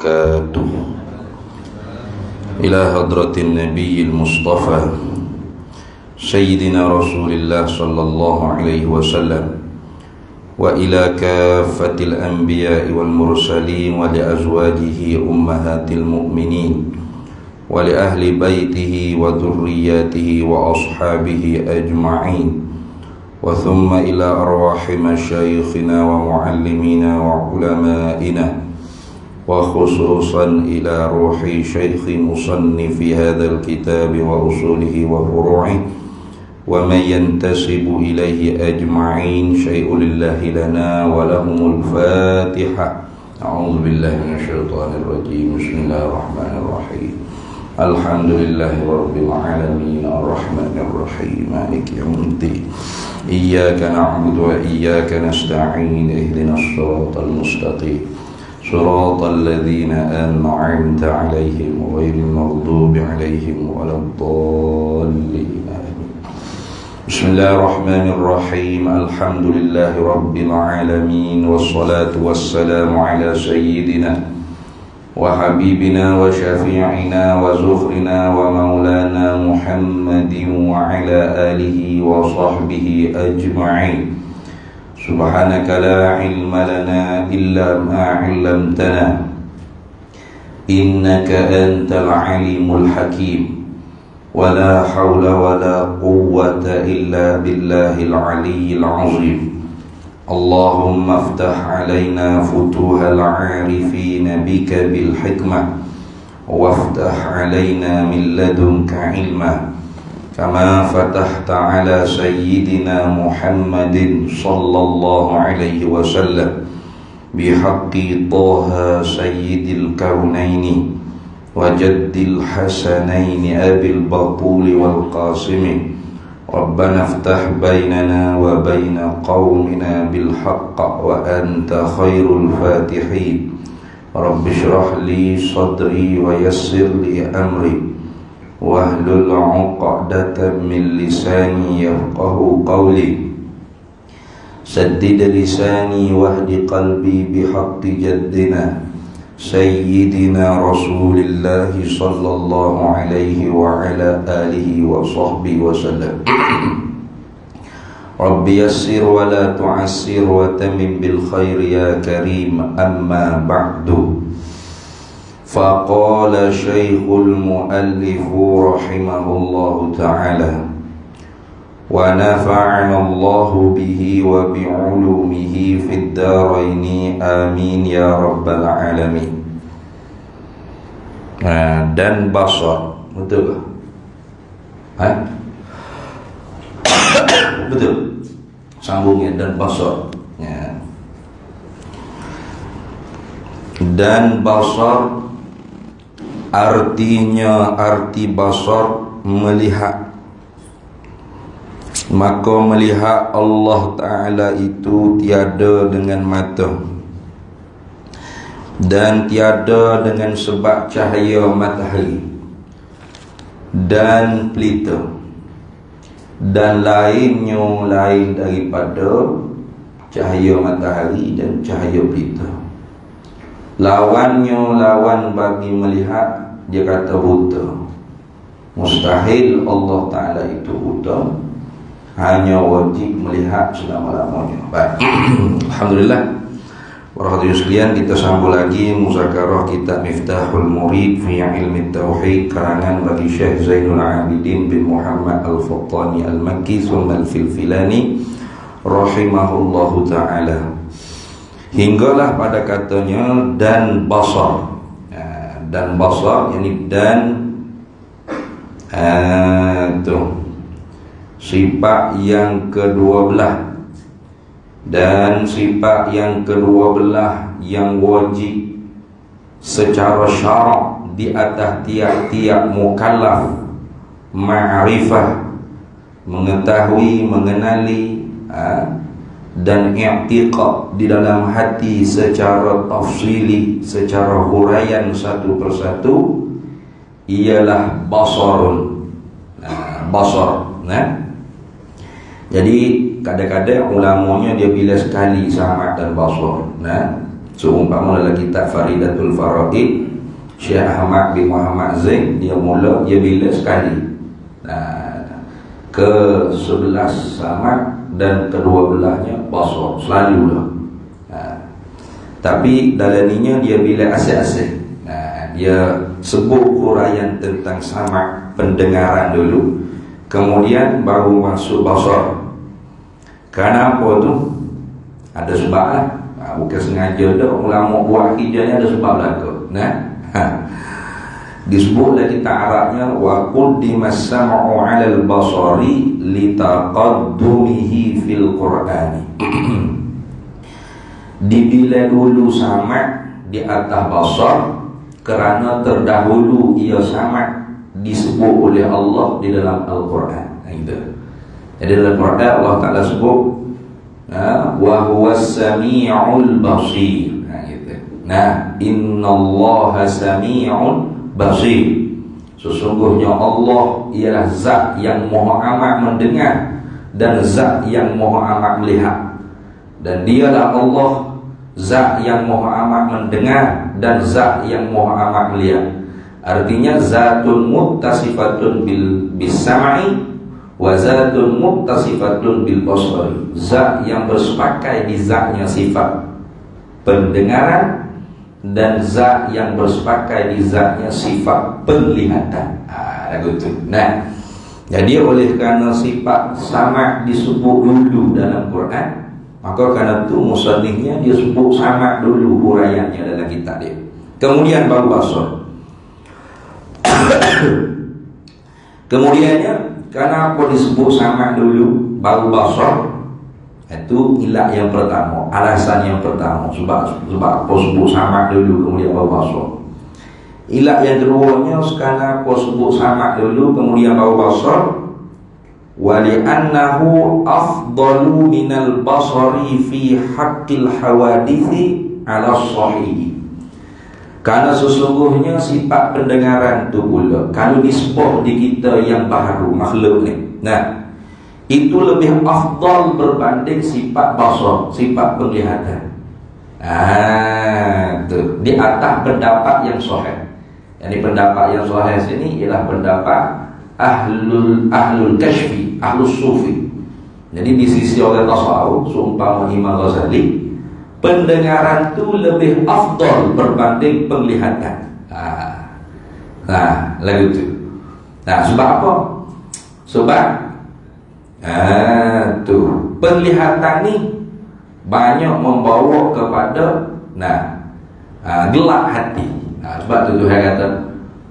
وبركاته إلى حضرة النبي المصطفى سيدنا رسول الله صلى الله عليه وسلم وإلى كافة الأنبياء والمرسلين ولأزواجه أمهات المؤمنين ولأهل بيته وذرياته وأصحابه أجمعين وثم إلى أرواح مشايخنا ومعلمينا وعلمائنا وخصوصا إلى روح شيخ مصنف هذا الكتاب وأصوله وفروعه ومن ينتسب إليه أجمعين شيء لله لنا ولهم الفاتحة. أعوذ بالله من الشيطان الرجيم. بسم الله الرحمن الرحيم. الحمد لله رب العالمين الرحمن الرحيم مالك يوم الدين إياك نعبد وإياك نستعين اهدنا الصراط المستقيم صراط الذين أنعمت عليهم غير المغضوب عليهم ولا الضالين. بسم الله الرحمن الرحيم. الحمد لله رب العالمين والصلاة والسلام على سيدنا وحبيبنا وشفيعنا وزخرنا ومولانا محمد وعلى آله وصحبه أجمعين. سبحانك لا علم لنا إلا ما علمتنا إنك أنت العليم الحكيم ولا حول ولا قوة إلا بالله العلي العظيم. اللهم افتح علينا فتوح العارفين بك بالحكمة وافتح علينا من لدنك علما كما فتحت على سيدنا محمد صلى الله عليه وسلم بحق طه سيد الكونين وجد الحسنين أبي البطول والقاسم. ربنا افتح بيننا وبين قومنا بالحق وأنت خير الفاتحين. رب اشرح لي صدري ويسر لي أمري واحلل عقدة من لساني يفقه قولي سدد لساني واهد قلبي بحق جدنا سيدنا رسول الله صلى الله عليه وعلى آله وصحبه وسلم. رب يسر ولا تعسر وتمم بالخير يا كريم. أما بعد فقال شيخ المؤلف رحمه الله تعالى ونفعنا الله به وبعلومه في الدارين آمين يا رب العالمين. Dan basar, betul tak? Betul. Sambungnya dan basar. Ya. Dan basar artinya arti basar melihat. Maka melihat Allah Ta'ala itu tiada dengan mata dan tiada dengan sebab cahaya matahari dan pelita dan lainnya lain daripada cahaya matahari dan cahaya pelita. Lawannya lawan bagi melihat, dia kata buta. Mustahil Allah Ta'ala itu buta, hanya wajib melihat selama-lamanya. Baik. Alhamdulillah. Warahmatullahi sekalian, kita sambung lagi muzakarah kitab Miftahul Murid fi Ilmi Tauhid karangan bagi Syekh Zainul Abidin bin Muhammad Al-Fattani Al-Makki Thumma Al-Filfilani rahimahullahu ta'ala. Hinggalah pada katanya dan basar. Dan basar yakni dan sifat yang kedua belah. Dan sifat yang kedua belah yang wajib secara syarak di atas tiap-tiap mukallaf ma'rifah, mengetahui, mengenali dan i'tiqad di dalam hati secara tafsili, secara huraian satu persatu, ialah basarun. Basar. Jadi kadang-kadang ulamanya dia bila sekali samad dan basar. Seumpama dalam kitab Faridatul Faraid, Syekh Ahmad bin Muhammad Zain, dia mula, dia bila sekali. Ke-11 samad dan ke-12-nya basar, selalu lah. Tapi dalam ininya dia bila asyik-asyik. Dia sebut huraian tentang samad pendengaran dulu, kemudian baru masuk basar. Kenapa tu? Ada sebab lah. Bukan sengaja dah ulama buat hijahnya, ada sebab lah tu. Disebutlah kita Arabnya wa quddimas sam'u 'alal basari litaqaddumihi fil Qur'ani. Dibila dulu samad di atas basar kerana terdahulu ia samad disebut oleh Allah di dalam Al-Quran. Gitu. Jadi dalam Quran Allah Ta'ala sebut wa huwas sami'ul basir. Gitu. Innallaha sami'un basir. Sesungguhnya Allah ialah zat yang maha amat mendengar dan zat yang maha amat melihat. Dan dialah Allah zat yang maha amat mendengar dan zat yang maha amat melihat. Artinya zatun muttasifatun bis sam'i wa zatun muttasifatun bil basari. Zat yang bersepakai di zatnya sifat pendengaran dan zat yang bersepakai di zatnya sifat penglihatan. Jadi oleh kerana sifat samad disebut dulu dalam Quran, maka kerana itu musannifnya dia sebut samad dulu huraiannya dalam kitab dia, kemudian baru basar. Kemudiannya kenapa disebut samad dulu baru basar? Itu ilat yang pertama, alasan yang pertama. Sebab apa sebut samad dulu kemudian baru basar. Ilat yang keduanya, kenapa sebut samad dulu kemudian baru basar? Wali'annahu afdalu minal basari fi haqqil hawadithi ala sahihi. Karena sesungguhnya sifat pendengaran tu pula kalau disebut di kita yang baru makhluk ni, itu lebih afdal berbanding sifat basar, sifat penglihatan. Tu di atas pendapat yang sahih. Jadi pendapat yang sahih sini ialah pendapat ahlul kashfi, ahlus sufi. Jadi di sisi orang tasawuf, seumpama Imam Ghazali, pendengaran tu lebih afdal berbanding penglihatan. Lagu tu. Sebab apa? Sebab tu penglihatan ni banyak membawa kepada gelap hati. Sebab tu Tuhan kata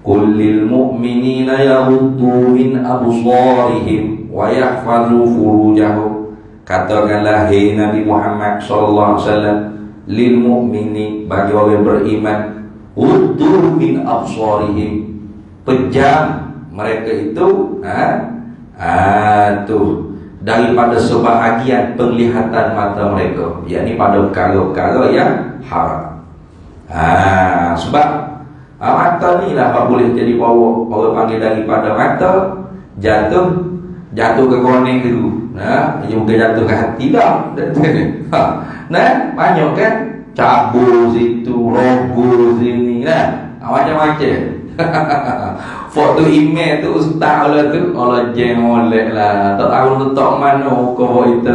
kullil mu'minina yaghuddu min absarihim wa yahfazu furujahum. Katakanlah hai Nabi Muhammad sallallahu alaihi wasallam, lil mu'mini, bagi orang beriman, ghuddu min absarihim, pejam mereka itu daripada sebahagian penglihatan mata mereka, yakni pada perkara-perkara yang haram. Sebab mata ni lah boleh jadi bawa, orang panggil daripada mata jatuh ke konek dulu. Dia bukan jatuh ke hati dah. Banyak kan, cabur situ, rogo sini, macam-macam. Foto email tu ustaz lah tu, Allah jengolek lah, tak tahu letak mana kau itu.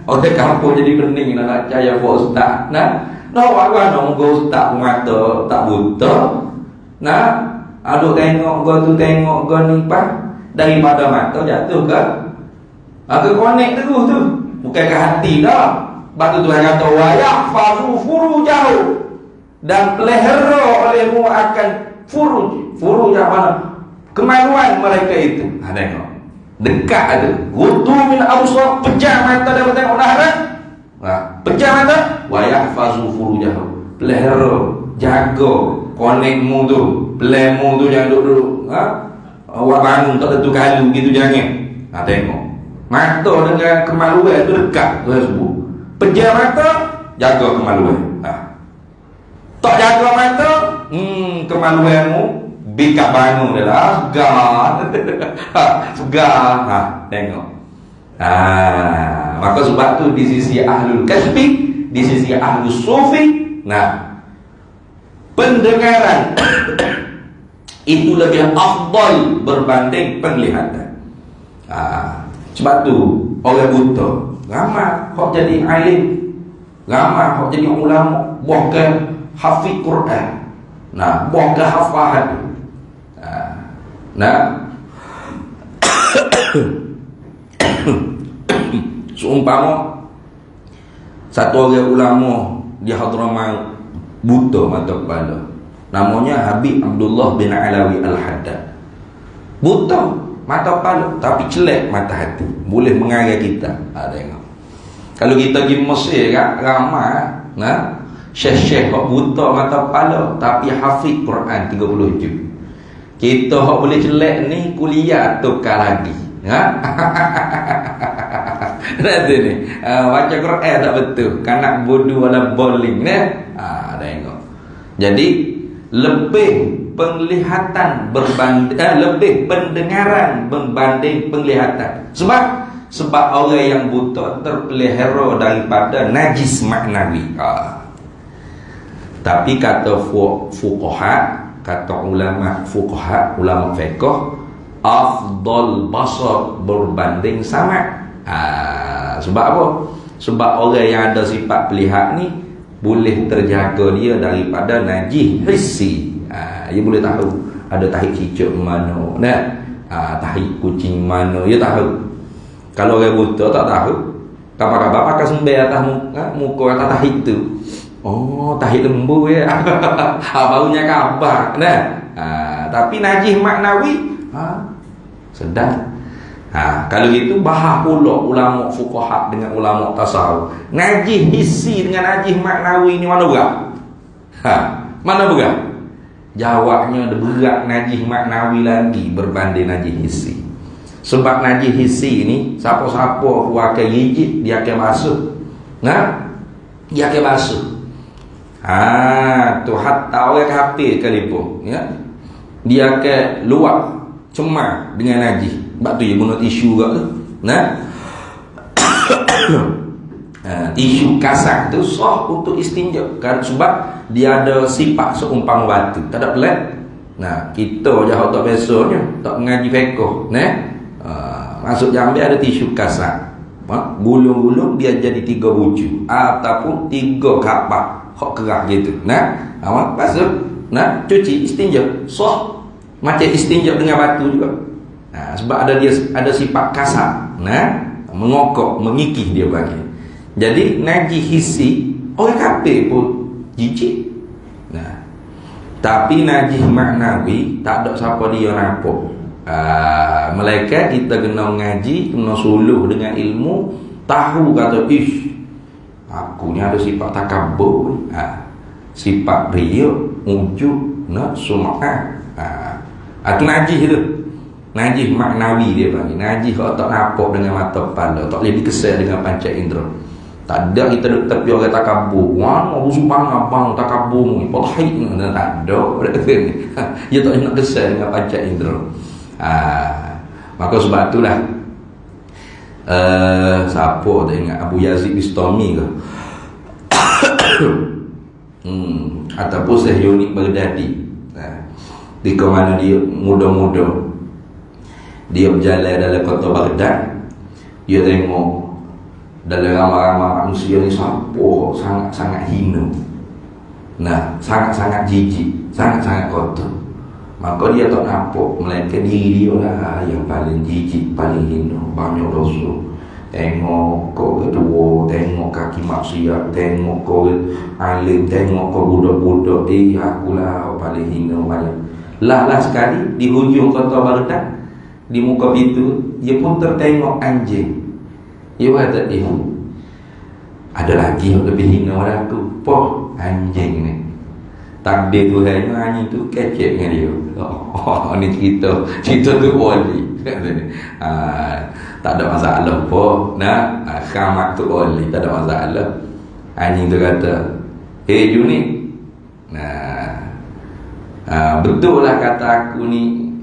Orang kampung jadi pening nak percaya foto ustaz. Orang ustaz mata tak buta. Aduk tengok kau ni daripada mata jatuh ke konek terus tu, bukan ke hati dah. Batu Tuhan kata wa yahfazu furujahum, dan pelihara olehmu akan furuj yang mana? Kemaluan mereka itu. Tengok dekat ada ghuddu min absar, pejam mata daripada tengok haram. Pejam mata wa yahfazu furujahum, pelihara, jaga konekmu tu, pelemu tu jangan duduk awak bangun tak tentu kalu gitu, jangan. Tengok mata dengan kemaluan tu dekat. Tuhan sebut pejam mata, jaga kemaluan. Tak jaga mata, kemaluanmu bikak bangun adalah segar. Tengok. Maka sebab tu di sisi ahlul kasbi di sisi ahli sufi, nah, pendengaran itu lebih afdal berbanding penglihatan. Sebab tu orang buta ramai hok jadi alim, ramai hok jadi ulama, bahkan hafiz Quran, nah, bahkan hafahan. Nah, seumpama satu orang ulama di Hadramaut buta mata kepala, namanya Habib Abdullah bin Alawi Al-Haddad. Buta mata kepala tapi celak mata hati, boleh mengarah kita. Tengok. Kalau kita pergi Mesir kan, ramai nah, syekh-syekh kok buta mata kepala tapi hafiz Quran 30 juz. Kita hok boleh celak ni kuliah tukar lagi. Nanti ni baca Quran tak betul, kanak bodoh wala bowling tengok. Jadi lebih penglihatan berbanding lebih pendengaran berbanding penglihatan. Sebab orang yang buta terpelihara daripada najis maknawi. Tapi kata fuqaha, kata ulama fuqaha, ulama fiqh, afdal basar berbanding sama. Sebab apa? Sebab orang yang ada sifat pelihat ni boleh terjaga dia daripada najis hissi. Dia boleh tahu ada tahi cicak mana, nah, tahi kucing mana, dia tahu. Kalau orang buta tak tahu, kapan-kapan pakai sembel atas muka atas tahi tu. Oh, tahi lembu ya. Baunya kabar. Nah, tapi najis maknawi sedang. Kalau gitu bahas pula ulama fuqaha dengan ulama tasawuf. Najis hissi dengan najis maknawi ni mana berat? Mana berat? Jawabnya ada berat najis maknawi lagi berbanding najis hissi. Sebab najis hissi ni siapa-siapa pakai gigit dia akan basuh. Nah, dia akan basuh. Tu hatta orang kafir sekalipun, ya. Dia akan luap cemar dengan najis. Sebab tu dia guna tisu juga tu. Nah, tisu kasar tu sah untuk istinja kan, sebab dia ada sifat seumpama batu, tak ada pelat. Nah, kita je tak biasanya tak mengaji fiqh, nah, masuk jambi ada tisu kasar, gulung-gulung dia jadi 3 bucu ataupun 3 kapak hok kerak gitu. Nah, awak basuh, nah, cuci istinja sah macam istinja dengan batu juga. Sebab dia ada sifat kasar, nah, mengokok, mengikih dia bagi. Jadi najis hissi orang kafir pun jijik. Nah, tapi najis maknawi tak ada siapa dia nampak. Malaikat kita kena mengaji, kena suluh dengan ilmu, tahu kata ish, aku ni ada sifat takabur, sifat riya, ujub, nak sum'ah. Itu najis tu. Najis maknawi dia panggil. Najis kalau tak nampak dengan mata kepala, tak boleh dikesan dengan panca indera. Tak ada kita duduk tepi orang takabur. Wah, subhang abang takabur ni, patahit ni, tak ada. Dia tak nak kesan dengan panca indera. Maka sebab itulah siapa tak ingat Abu Yazid Bistami ke? Ataupun Syekh Yunik Baghdadi. Di ke mana dia muda-muda, dia berjalan dalam kota Baghdad, dia tengok dalam ramai-ramai manusia ni siapa sangat-sangat hina, nah, sangat-sangat jijik, sangat-sangat kotor. Maka dia tak nampak melainkan diri dia lah yang paling jijik, paling hina, banyak dosa. Tengok kau kedua, tengok kaki maksiat, tengok kau alim, tengok kau budak-budak, akulah paling hina banyak. Lah sekali di hujung kota Baghdad, di muka pintu, dia pun tertengok anjing. Dia kata, ada lagi yang lebih hina pada aku. Poh, anjing ni. Takdir Tuhan, anjing tu kecek dengan dia. Ni cerita tu wali. Tak ada masalah poh. Nah, khamak tu wali, tak ada masalah. Anjing tu kata, hey Juni, betul lah kata aku ni,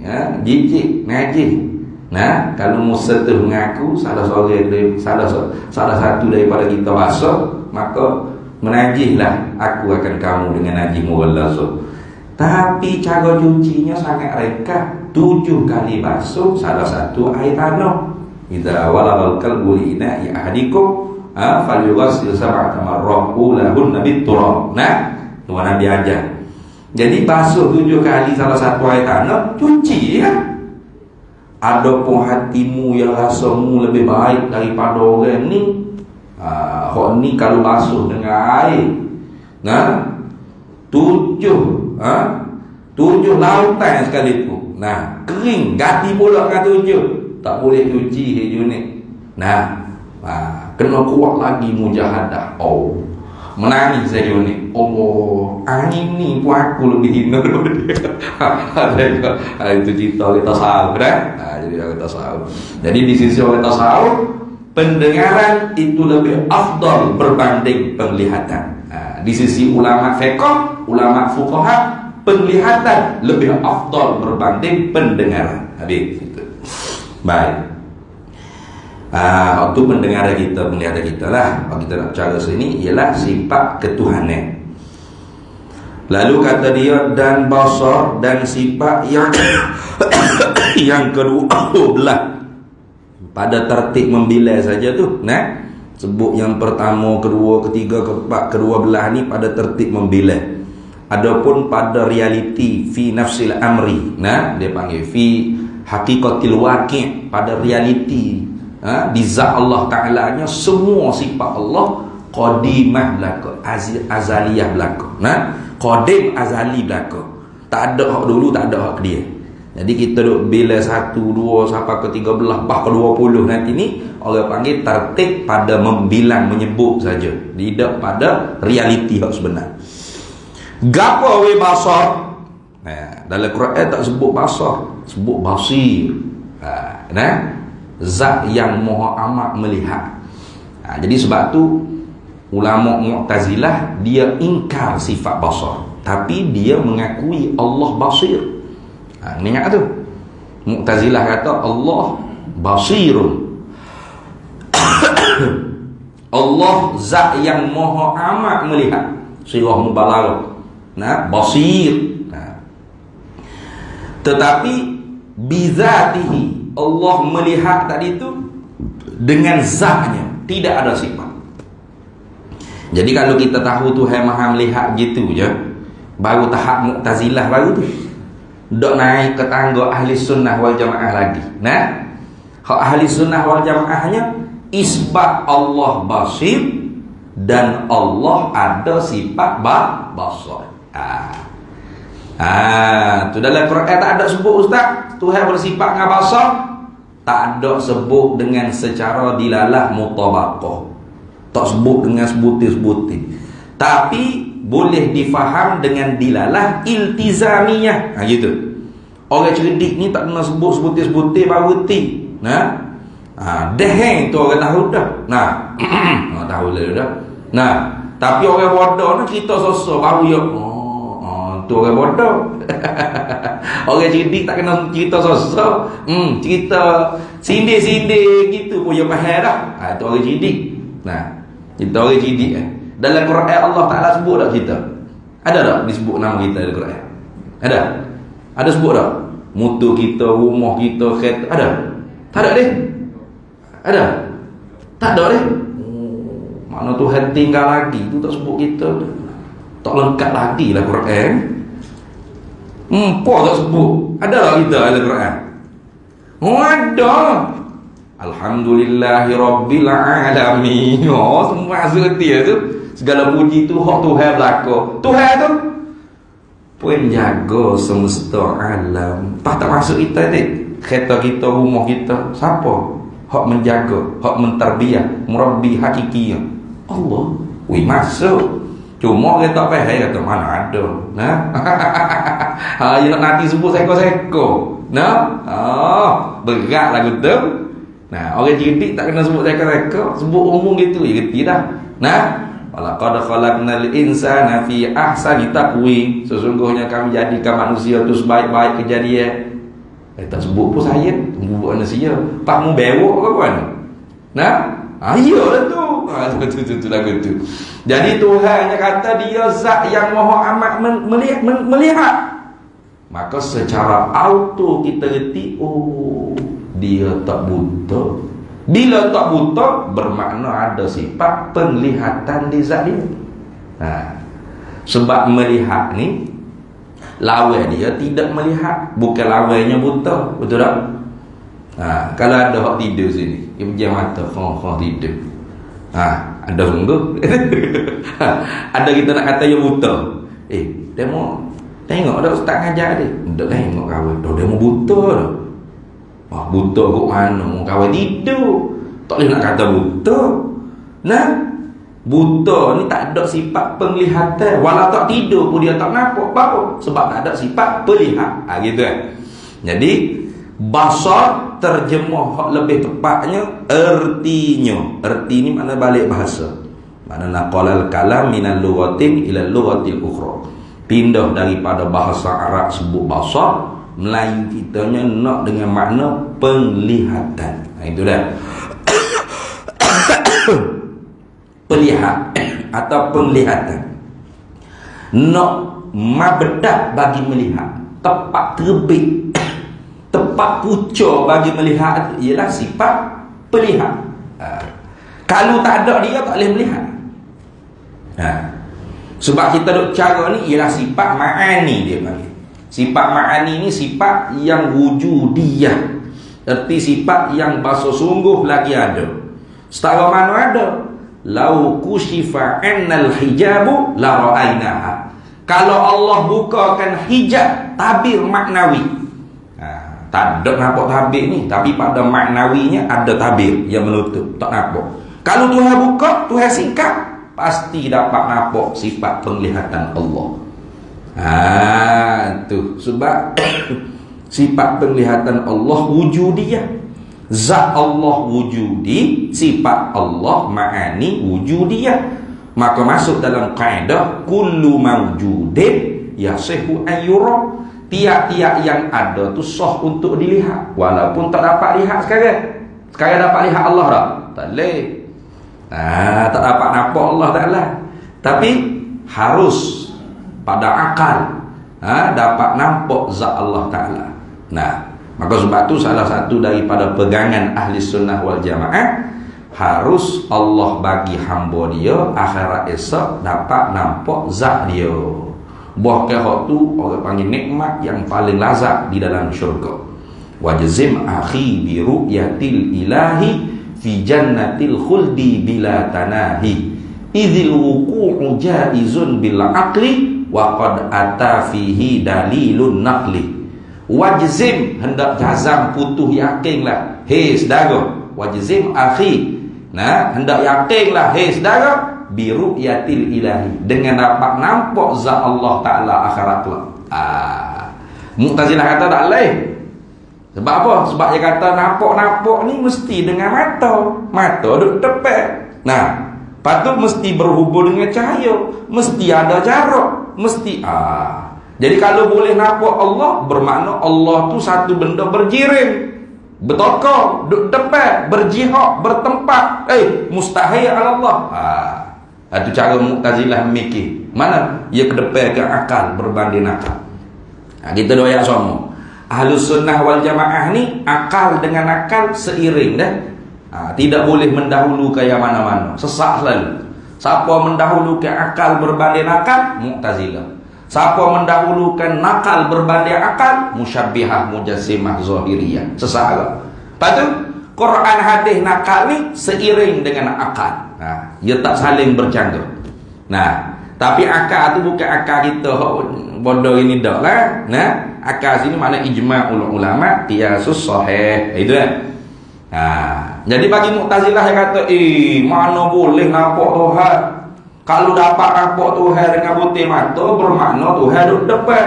jijik, najis. Nah, kalau Musa tu mengaku salah satu daripada kita basuh, maka menajihlah aku akan kamu dengan najis mughallaza. Tapi cara cucinya sangat ringkas, 7 kali basuh, salah satu air tanah. Idza walagal kalbu li ina'i ahadikum falyughassil sab'ata marrat ulahunna bit-turab. Nah, tuan Nabi ajar. Jadi basuh 7 kali salah satu air tanah, cuci ya. Adapun hatimu yang rasamu lebih baik daripada orang ni, hok ni kalau basuh dengan air, nah 7 lautan sekalipun, nah kering, ganti pula dengan 7, tak boleh cuci hijau ni. Nah, kena kuat lagi mujahadah. Oh, menangis saya ni. Allah, ini pun aku lebih hina daripada dia. Itu cerita orang tasawuf dah. Jadi orang tasawuf. Jadi di sisi orang tasawuf, pendengaran itu lebih afdal berbanding penglihatan. Di sisi ulama fiqh, ulama fuqaha, penglihatan lebih afdal berbanding pendengaran. Habis itu. Baik. Waktu pendengaran kita, penglihatan kita lah, kalau kita nak cara sini ialah sifat ketuhanan. Lalu kata dia, dan basar, dan sifat yang yang kedua belah pada tertib membilai saja tu. Nah, sebut yang pertama, kedua, ketiga, keempat, kedua belah ni pada tertib membilai. Adapun pada realiti fi nafsil amri, nah dia panggil fi haqiqatil waqi', pada realiti, di zat Allah Ta'ala nya semua sifat Allah qadimah belaka, azaliyah belaka. Nah, qadim azali belaka. Tak ada hak dulu, tak ada hak dia. Jadi kita duk bila 1, 2 sampai ke 13 bah ke 20 nanti ni orang panggil tertib pada membilang, menyebut saja, tidak pada realiti hak sebenar. Gapo we basar? Nah, dalam Quran tak sebut basar, sebut basir. Nah, zat yang maha amat melihat. Jadi sebab tu ulama Mu'tazilah dia ingkar sifat basar, tapi dia mengakui Allah basir. Ingat tu, Mu'tazilah kata Allah basirun. Allah zat yang maha amat melihat, sirah mubalaghah. Nah, basir. Tetapi bizatihi, Allah melihat tadi itu dengan zatnya, tidak ada sifat. Jadi kalau kita tahu Tuhan maha melihat gitu je, baru tahap Mu'tazilah baru tu. Dok naik ke tangga ahli sunnah wal jamaah lagi. Nah, hak ahli sunnah wal jamaahnya isbat Allah basir dan Allah ada sifat basar. Tu dalam Quran tak ada sebut ustaz Tuhan bersifat dengan basar, tak ada sebut dengan secara dilalah mutabaqah, tak sebut dengan sebutir-sebutir, tapi boleh difaham dengan dilalah iltizamiyah. Gitu. Orang cerdik ni tak kena sebut sebutir-sebutir baru reti. Nah, deheng tu orang tahu dah. Nah, tahu dah. Nah, tapi orang bodoh ni cerita sosok baru ya. Tu orang bodoh. Orang cerdik tak kena cerita sosok. Cerita sindir-sindir gitu pun ya faham dah. Tu orang cerdik. Nah, kita orang cerdik dalam Quran Allah Ta'ala sebut tak kita? Ada tak disebut nama kita dalam Quran? Ada? Ada sebut tak? Motor kita, rumah kita, kereta, ada? Tak ada deh? Ada? Tak ada deh? Mana Tuhan tinggal lagi, tu tak sebut kita. Tak lengkap lagi lah Quran. Apa tak sebut? Ada tak kita dalam Quran? Ada. Alhamdulillahi Rabbil Alamin. Semua seperti tu. Segala puji tu hak Tuhan belaka. Tuhan tu penjaga semesta alam. Pas tak masuk kita ni, kereta kita, rumah kita, siapa hak menjaga, hak mentarbiah, murabbi hakiki? Allah. Wih, masuk. Cuma kita tak faham, kata mana ada. Nah. Ya nanti sebut seko-seko. Nah. Berat lagu tu. Nah, orang cerdik tak kena sebut seko-seko, sebut umum gitu, ya gerti dah. Nah, walaqad khalaqnal insana fi ahsani taqwim. Sesungguhnya kami jadikan manusia tu sebaik-baik kejadian. Tak sebut pun saya, sebut manusia. Pak mu bewok ke apa ni? Nah, ayolah tu. Tu lagu tu. Jadi Tuhan kata dia zat yang maha amat melihat. Maka secara auto kita reti, oh, dia tak buta. Bila tak buta, bermakna ada sifat penglihatan di zat dia. Sebab melihat ni, lawan dia tidak melihat, bukan lawannya buta. Betul tak? Kalau ada hak tidur sini, dia pejam mata, tidur. Ada sungguh. Ada kita nak kata dia buta. Dia mau tengok dah ustaz ngajar dia. Tak tengok kawan. Dia mau buta dah. Buta kok mana? Mau kawan tidur. Tak boleh nak kata buta. Buta ni tak ada sifat penglihatan. Walau tak tidur pun dia tak nampak. Apa? Sebab tak ada sifat pelihat. Gitu kan. Jadi basar terjemah hak lebih tepatnya ertinya. Erti ni makna balik bahasa. Makna naqalal kalam minal lughatin ila lughatil ukhra. Pindah daripada bahasa Arab sebut basar, Melayu kitanya nak dengan makna penglihatan. Itu dah. Pelihat atau penglihatan. Nak mabedat bagi melihat, tepat terbit, tepat puca bagi melihat ialah sifat pelihat. Kalau tak ada dia tak boleh melihat. Sebab kita duk cara ni ialah sifat ma'ani dia panggil. Sifat ma'ani ni sifat yang wujudiyah. Erti sifat yang bahasa sungguh lagi ada. Setara mana ada? Lau kushifa annal hijabu la ra'ainaha. Kalau Allah bukakan hijab tabir maknawi. Tak ada nampak tabir ni, tapi pada maknawinya ada tabir yang menutup, tak nampak. Kalau Tuhan buka, Tuhan singkap, pasti dapat nampak sifat penglihatan Allah. Tu sebab sifat penglihatan Allah wujudiyah. Zat Allah wujudi, sifat Allah ma'ani wujudiyah. Maka masuk dalam kaedah kullu mawjudin yasihu ayyura. Tiap-tiap yang ada tu sah untuk dilihat, walaupun tak dapat lihat sekarang. Sekarang dapat lihat Allah tak? Tak boleh. Tak dapat nampak Allah Ta'ala. Tapi harus pada akal dapat nampak zat Allah Ta'ala. Maka sebab tu salah satu daripada pegangan ahli sunnah wal jamaah, harus Allah bagi hamba dia akhirat esok dapat nampak zat dia. Bahkan hak tu orang panggil nikmat yang paling lazat di dalam syurga. Wajzim akhi bi ru'yatil ilahi fi jannatil khuldi bila tanahi idzil wuqu'u jaizun bil aqli wa qad ata fihi dalilun naqli. Wajzim, hendak jazam putuh yakinlah, hei saudara. Wajzim akhi, hendak yakinlah hei saudara, biru yatil ilahi, dengan dapat nampak zat Allah Ta'ala akhirat kelak. Mu'tazilah kata tak boleh. Sebab apa? Sebab dia kata nampak-nampak ni mesti dengan mata duduk tepat. Patut mesti berhubung dengan cahaya, mesti ada jarak, mesti jadi kalau boleh nampak Allah, bermakna Allah tu satu benda berjirim, bertokong, duduk tepat, berjihad, bertempat. Mustahil ala Allah. Itu cara Mu'tazilah mikir. Mana? Ia kedepankan akal berbanding akal. Kita doa sama. Ahlus sunnah wal jamaah ni akal dengan akal seiring dah. Tidak boleh mendahulukan yang mana-mana. Sesat selalu. Siapa mendahulukan akal berbanding akal, Mu'tazilah. Siapa mendahulukan nakal berbanding akal, musyabbihah, mujassimah, zahiriyah. Sesat lah. Lepas tu Quran hadis nakal ni seiring dengan akal. Ia tak saling bercanggah. Tapi akal tu bukan akal kita bodoh ini dak lah. Akal sini makna ijma' ulama, qiyasus sahih. Itu kan. Jadi bagi Mu'tazilah yang kata, mana boleh nampak Tuhan? Kalau dapat nampak Tuhan dengan butir mata, bermakna Tuhan duduk depan.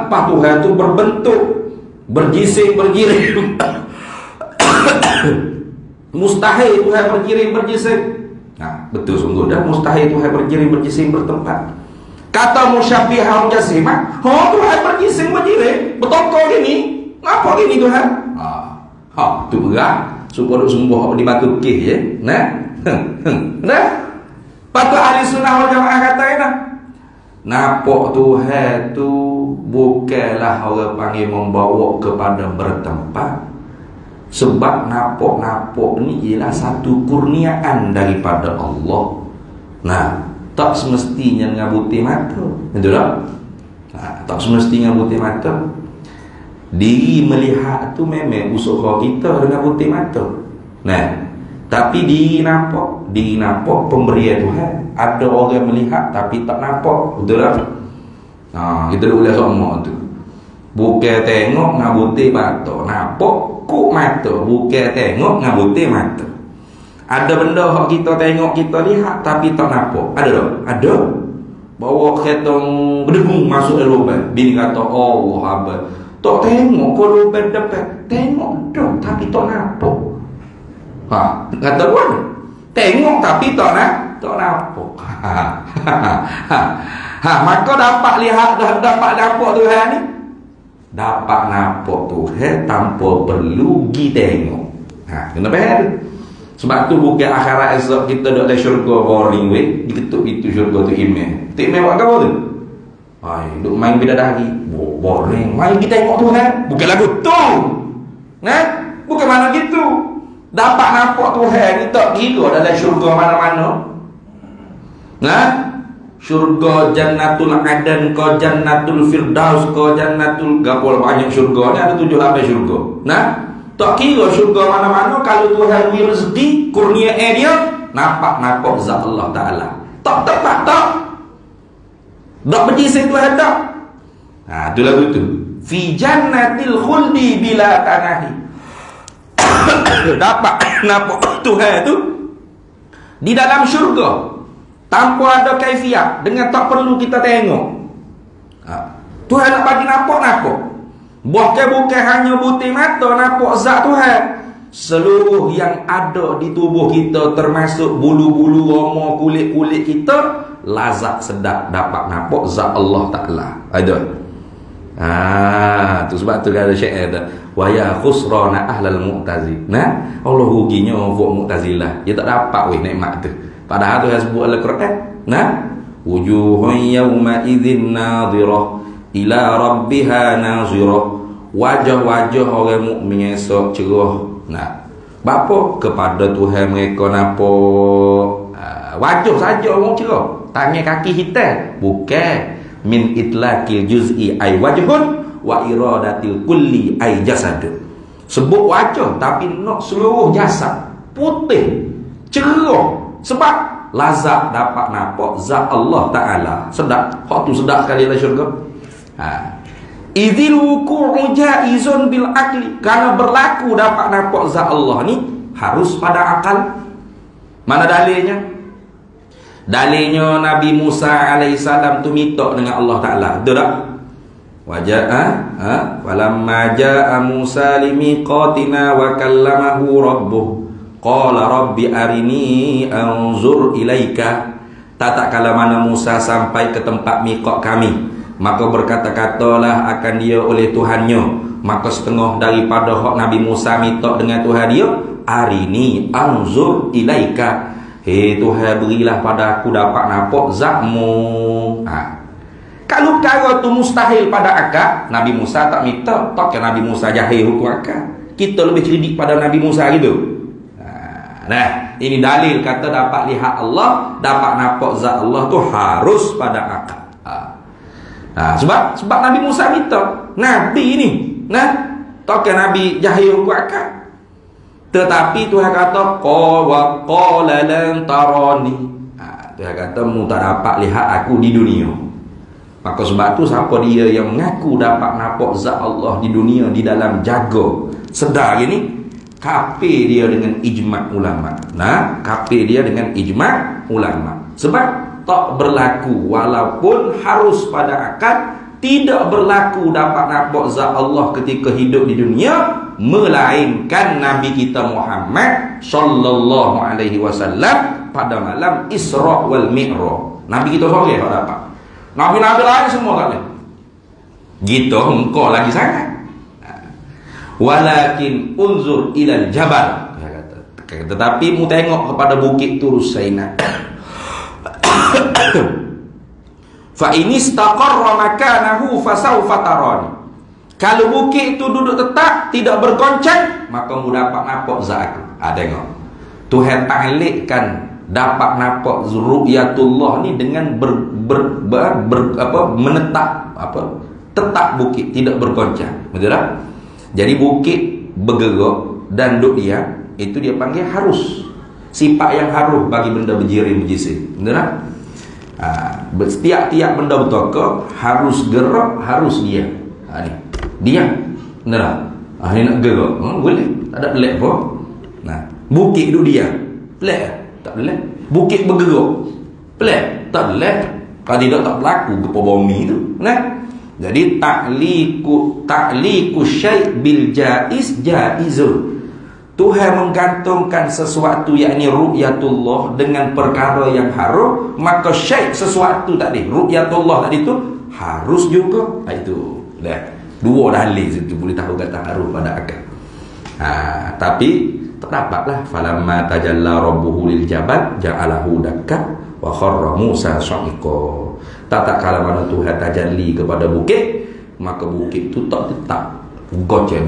Pas Tuhan tu berbentuk, berjising, berjirim. Mustahil Tuhan berjirim, berjising. Betul sungguh dah, mustahil Tuhan berjirim, berjising, bertempat. Kata musyabbihah mujassimah, Tuhan berjising, berjirim, bertokong gini. Ngapa gini Tuhan? Tu berat. Supaya duk sembuh di batu kih je. Nah, patut ahli sunnah wal jamaah kata dah. Nampak Tuhan tu bukanlah orang panggil membawa kepada bertempat. Sebab nampak ni ialah satu kurniaan daripada Allah. Nah, tak semestinya ngabuti mata. Betul tak? Tak semestinya ngabuti mata. Diri melihat tu memang usaha kita dengan buti mata. Nah, tapi diri nampak pemberian Tuhan. Ada orang melihat tapi tak nampak. Betul tak? Kita boleh sama tu. Bukan tengok ngabuti mata, nampak kuk mata. Bukan tengok ngabuti mata. Ada benda hak kita tengok, kita lihat tapi tak nampak. Ada tak? Ada. Bawa kereta berdengung masuk dalam lubang. Bini kata Allah abad. Tak tengok kalau lubang depan. Tengok dah tapi tak nampak. Kata buat. Tengok tapi tak nampak. Maka dapat lihat, dapat nampak Tuhan ni. Dapat nampak Tuhan tanpa perlu pergi tengok. Kenapa tu? Sebab tu bukan akhirat esok kita duduk dalam syurga boring weh. Diketuk itu syurga tu email. Tu email buat apa tu? Duk main bidadari. Boring. Main kita tengok Tuhan. Bukan lagu tu. Bukan mana gitu. Dapat nampak Tuhan ni tak kira dalam syurga mana-mana. Syurga Jannatul Adan, ko Jannatul Firdaus, ko Jannatul gapol banyak syurga ni, ada 7-8 syurga. Tak kira syurga mana-mana, kalau Tuhan beri rezeki kurnia dia nampak zat Allah Taala. Tak tepat tak. Tak berjisai Tuhan tak. Tu lagu tu. Fi jannatil khuldi bila tanahi. Dapat nampak Tuhan tu di dalam syurga tanpa ada kaifiat, dengan tak perlu kita tengok. Tuhan nak bagi nampak. Bukan hanya buti mata nampak zat Tuhan. Seluruh yang ada di tubuh kita, termasuk bulu-bulu roma, kulit-kulit kita, lazat sedap dapat nampak zat Allah Ta'ala. Ada. Tu sebab tu ada syair tu. Wa ya khusrana ahlal mu'tazil. Allah ruginya buat Mu'tazilah. Dia tak dapat nikmat tu. Padahal Tuhan sebut dalam Quran. Wujuhun yawma idzin nadhirah ila rabbiha nazirah. Wajah-wajah orang mukmin esok cerah. Bapa kepada Tuhan mereka nampak. Wajah saja orang cerah. Tangan kaki hitam. Bukan. Min itlaqil juz'i ay wajhun wa iradatil kulli ay jasad. Sebut wajah tapi nak seluruh jasad putih, cerah. Sebab lazat dapat nampak zat Allah Ta'ala. Sedap. Hak tu sedap sekali dalam syurga. Idzil wuku'u jaizun bil akli. Kerana berlaku dapat nampak zat Allah ni harus pada akal. Mana dalilnya? Dalilnya Nabi Musa alaihissalam tu minta dengan Allah Ta'ala. Betul tak? Walamma ja'a Musa limiqatina wa kallamahu rabbuh qala rabbi arini anzur ilaika. Tak kala mana Musa sampai ke tempat miqat kami, maka berkata-katalah akan dia oleh Tuhannya. Maka setengah daripada hak Nabi Musa minta dengan Tuhan dia, arini anzur ilaika. Tuhan berilah pada aku dapat nampak zatmu. Kalau perkara tu mustahil pada akal, Nabi Musa tak minta. Takkan Nabi Musa jahil hukum akal. Kita lebih cerdik pada Nabi Musa gitu. Ini dalil kata dapat lihat Allah, dapat nampak zat Allah tu harus pada akal. Sebab Nabi Musa minta. Nabi ni, takkan Nabi jahil hukum akal. Tetapi Tuhan kata qala lan tarani. Tuhan kata mu tak dapat lihat aku di dunia. Maka sebab tu siapa dia yang mengaku dapat nampak zat Allah di dunia, di dalam jaga sedar ini, kafir dia dengan ijma' ulama. Kafir dia dengan ijma' ulama. Sebab tak berlaku, walaupun harus pada akal, tidak berlaku dapat nampak zat Allah ketika hidup di dunia, melainkan Nabi kita Muhammad sallallahu alaihi wasallam pada malam Isra wal Mi'raj. Nabi kita seorang tak dapat. Nabi-nabi lain semua tak boleh. Gitu engkau lagi sangat. Walakin unzur ilal jabal. Dia kata, Tetapi mu tengok kepada bukit Tur Saina. Fa ini istaqarra makanahu fasawfa tarani. Kalau bukit itu duduk tetap, tidak bergoncang, maka mu dapat nampak zat aku. Tengok. Tuhan ta'liqkan dapat nampak ru'yatullah ni dengan menetap tetap bukit, tidak bergoncang. Betul tak? Jadi bukit bergerak dan duduk dia, itu dia panggil harus. Sifat yang harus bagi benda berjirim berjisim. Betul tak? Setiap-tiap benda bertokak harus gerak, harus dia. Ni dia, betul tak? Ni nak gerak, boleh. Tak ada pelik pun. Bukit duduk dia, pelik tak pelik. Bukit bergerak, pelik tak pelik. Kalau tidak tak berlaku gempa bumi tu. Jadi ta'liqu syai' bil jaiz jaizun. Tuhan menggantungkan sesuatu, yakni ru'yatullah, dengan perkara yang harus, maka syai' sesuatu tadi, ru'yatullah tadi tu harus juga. Itu dah dua dalil situ boleh tahu kata harus pada akal. Tapi tak dapatlah. Falamma tajalla rabbuhu lil jabal ja'alahu dakka wa kharra Musa sa'iqa. Tak kala mana Tuhan tajalli kepada bukit, maka bukit itu tak tetap gocek,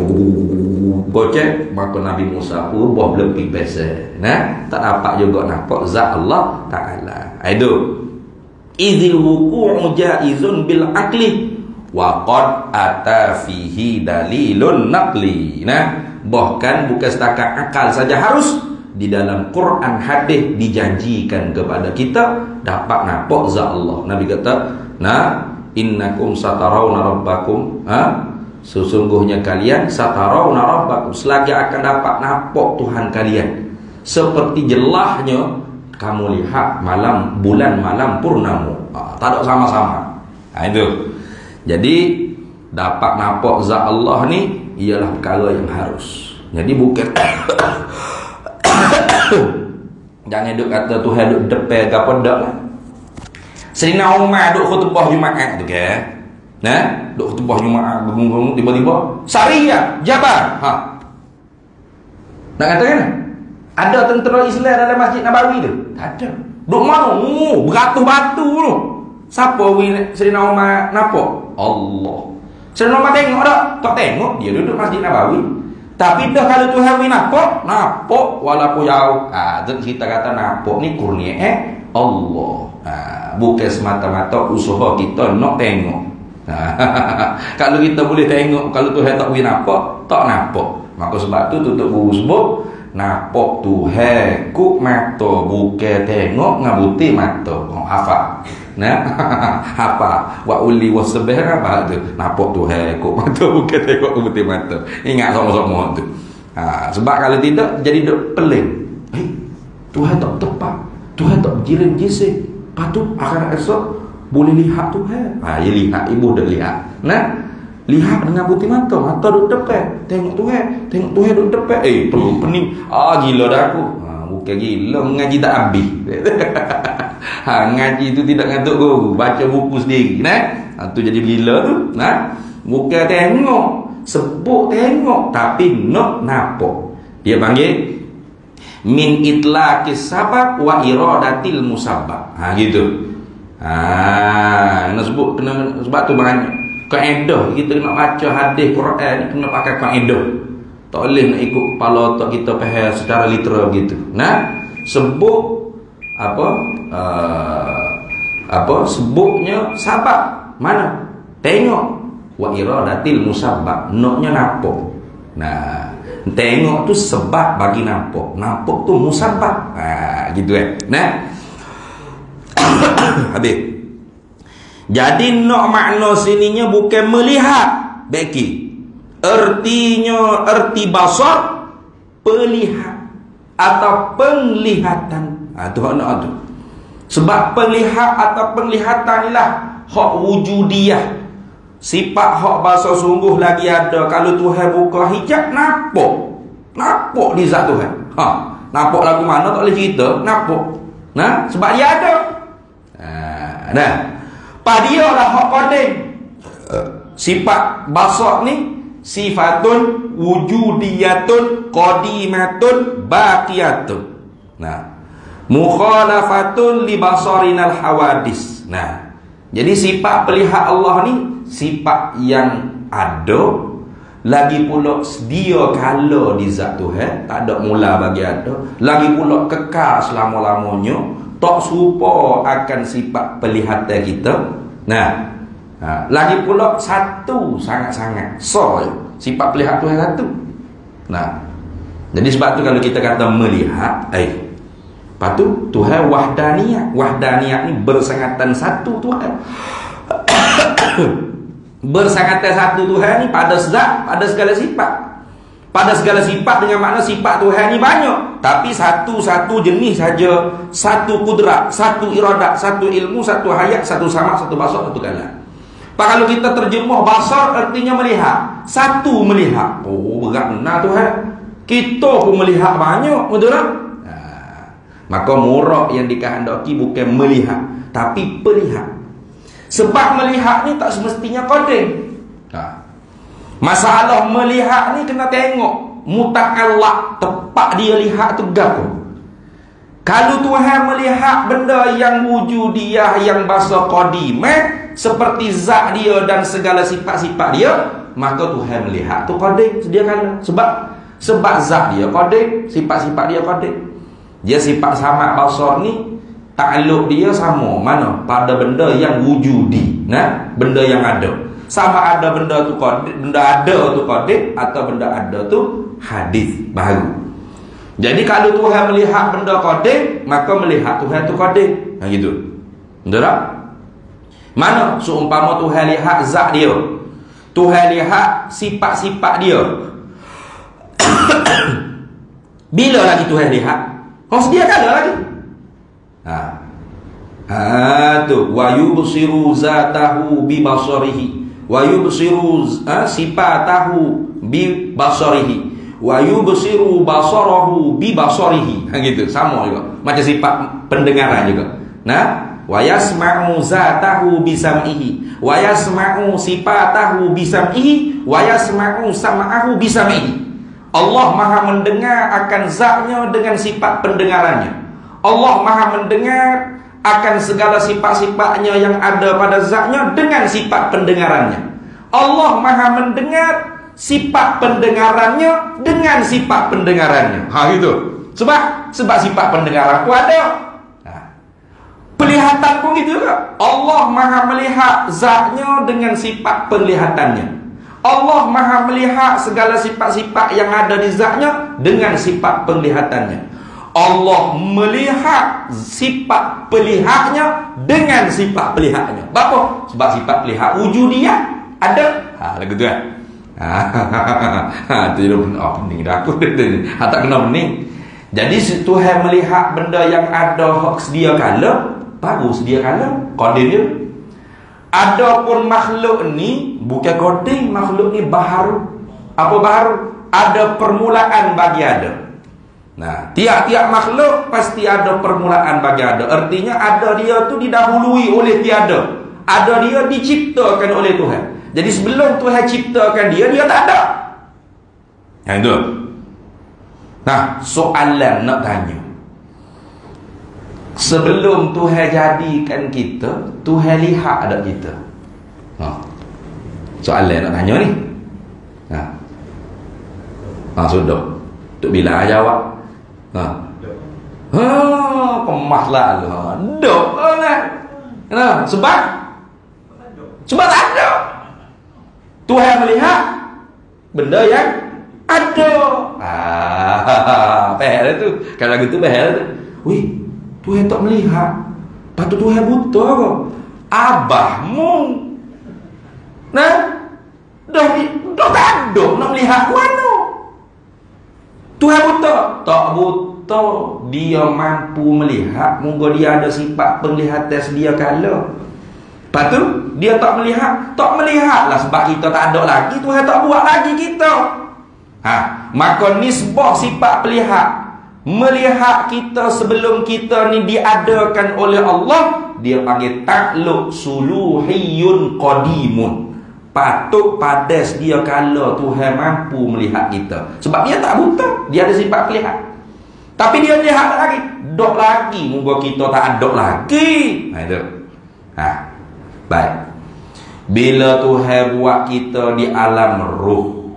maka Nabi Musa ubah lebih besar. Tak dapat juga nampak zat Allah Ta'ala. Itu izil wuqu'u jaizun bil aqli wa qad ata fihi dalilun naqli. Bahkan bukan setakat akal saja harus, di dalam Quran hadis dijanjikan kepada kita dapat nampak zat Allah. Nabi kata, innakum satarawna rabbakum, sesungguhnya kalian satarawna rabbakum, selagi akan dapat nampak Tuhan kalian, seperti jelasnya kamu lihat bulan malam purnama. Tak ada sama-sama. Itu. Jadi dapat nampak zat Allah ni ialah perkara yang harus. Jadi bukan jangan duk kata Tuhan duk depan ke apa dak lah. Sayyidina Umar duk khutbah Jumaat tu kan. Duk khutbah Jumaat bergumung tiba-tiba Sariyah Jabar. Nak kata kan? Ada tentera Islam dalam Masjid Nabawi tu? Tak ada. Duk mana? Beratus batu tu. Siapa Sayyidina Umar nampak? Allah. Sayyidina Umar tengok tak? Tak tengok. Dia duduk Masjid Nabawi. Tapi dah kalau Tuhan nampak walaupun jauh. Kita kata nampak ni kurnia Allah. Bukan semata-mata usaha kita nak tengok. Kalau kita boleh tengok, kalau Tuhan tak boleh nampak, tak nampak. Maka sebab tu tutup guru sebut nampak Tuhan ku mata, bukan tengok ngabuti mata. Hafal. Apa wa uli wasbih apa tu, nampak Tuhan ku mata, bukan tengok ngabuti mata. Ingat sama-sama tu. Sebab kalau tidak jadi duk pelik. Tuhan tak tepat, Tuhan tak berjirim jisim. Lepas tu akhirat esok boleh lihat Tuhan. Ya lihat, ibu dah lihat. Lihat dengan putih mata duduk depan. Tengok Tuhan duduk depan. Perlu pening. Gila dah aku. Bukan gila, mengaji tak habis. Ngaji tu tidak ngantuk guru, baca buku sendiri. Tu jadi gila tu. Bukan tengok, sebut tengok, tapi nak nampak. Dia panggil min itlaqis sabab wa iradatil musabbab. Gitu. Nak sebut kena, sebab tu banyak kaedah kita nak baca hadis Quran ni kena pakai kaedah. Tak boleh nak ikut kepala otak kita faham secara literal gitu. Sebut sebutnya sabab mana? Tengok wa iradatil musabbab, naknya nampak. Tengok tu sebab bagi nampak. Nampak tu musabbab. Gitu habis. Jadi nak makna sininya bukan melihat beki. Erti basar pelihat atau penglihatan. Tu nak tu. Sebab pelihat atau penglihatan inilah hak wujudiyah. Sifat hak bahasa sungguh lagi ada. Kalau Tuhan buka hijab, nampak di zat Tuhan. Nampak lagu mana tak boleh cerita, nampak. Sebab dia ada. Pada dia lah hak qadim. Sifat basar ni sifatun wujudiyatun qadimatun baqiyatun. Nah, mukhalafatun li basarinal hawadis. Nah, jadi sifat pelihat Allah ni sifat yang ada, lagi pula dia kala di zat Tuhan, tak ada mula bagi ada, lagi pula kekal selama-lamanya, tak serupa akan sifat pelihatan kita. Nah, lagi pula satu sangat-sangat sifat pelihat Tuhan satu. Nah, jadi sebab tu kalau kita kata melihat, lepas tu Tuhan wahdaniyah. Wahdaniyah ni bersangatan satu Tuhan. Bersangatan satu Tuhan ni pada zat, pada segala sifat. Pada segala sifat dengan makna sifat Tuhan ni banyak, tapi satu-satu jenis saja, satu kudrat, satu iradat, satu ilmu, satu hayat, satu sama, satu basar, satu kalam. Kalau kita terjemah basar artinya melihat, satu melihat. Oh, berat benar Tuhan. Kita pun melihat banyak, betul tak? Maka murak yang dikehendaki bukan melihat, tapi pelihat. Sebab melihat ni tak semestinya qadim. Masalah melihat ni kena tengok muta'allaq, tepat dia lihat tu gapo. Kalau Tuhan melihat benda yang wujudiyah, yang bahasa qadimah, seperti zat dia dan segala sifat-sifat dia, maka Tuhan melihat tu qadim sedia kala. Sebab zat dia qadim, sifat-sifat dia qadim. Dia sifat sama basar ni takluk dia sama mana pada benda yang wujudi, benda yang ada. Sama ada benda tu qadim, benda ada tu qadim, atau benda ada tu hadis baru. Jadi kalau Tuhan melihat benda qadim, maka melihat Tuhan tu qadim. Gitu. Betul tak? Mana seumpama Tuhan lihat zat dia, Tuhan lihat sifat-sifat dia. Bila lagi Tuhan lihat? Sedia kala lagi. Tu wa yubsiru zatahu bi basarihi wa yubsiru sifatahu bi basarihi wa yubsiru basarahu bi basarihi. Gitu, sama juga. Macam sifat pendengaran juga. Wa yasma'u zatahu bi sam'ihi wa yasma'u sifatahu bi sam'ihi wa yasma'u sam'ahu bi sam'ihi. Allah Maha mendengar akan zatnya dengan sifat pendengarannya. Allah Maha mendengar akan segala sifat-sifatnya yang ada pada zatnya dengan sifat pendengarannya. Allah Maha mendengar sifat pendengarannya dengan sifat pendengarannya. Gitu. Sebab sifat pendengaran pun ada. Pelihatan pun gitu juga. Allah Maha melihat zatnya dengan sifat penglihatannya. Allah Maha melihat segala sifat-sifat yang ada di zatnya dengan sifat penglihatannya. Allah melihat sifat pelihatnya dengan sifat pelihatnya. Apa? Sebab sifat pelihat wujudiyah ada. Lagu tu kan. Tu pening dah aku. Tak kena pening. Jadi Tuhan melihat benda yang ada hak sedia kala, baru sedia kala qadim dia. Adapun makhluk ni bukan qadim, makhluk ni baharu. Apa baharu? Ada permulaan bagi ada. Tiap-tiap makhluk pasti ada permulaan bagi ada. Artinya ada dia tu didahului oleh tiada. Ada dia diciptakan oleh Tuhan. Jadi sebelum Tuhan ciptakan dia tak ada. Yang itu. Soalan nak tanya. Sebelum Tuhan jadikan kita, Tuhan lihat ada kita. Soalan nak tanya ni. Sudah. Tok bila jawab. Kemaslah lu. Dok lah. Sebab tak ada. Tuhan melihat benda yang ada. Pehel tu. Kalau gitu pehel tu. Wih, Tuhan tak melihat. Patut Tuhan buta ke? Abahmu dah tak ada nak melihat mana. Tuhan buta? Tak buta. Dia mampu melihat. Moga dia ada sifat penglihatan sedia kala. Lepas tu dia tak melihat. Tak melihatlah sebab kita tak ada lagi. Tuhan tak buat lagi kita. Maka nisbah sifat pelihat, melihat kita sebelum kita ni diadakan oleh Allah, dia panggil takluk suluhiyun qadimun. patut padas dia kalau Tuhan mampu melihat kita. Sebab dia tak buta, dia ada sifat melihat. Tapi dia melihat lagi, dok lagi, moga kita tak ada lagi. Itu. Baik. Bila Tuhan buat kita di alam roh,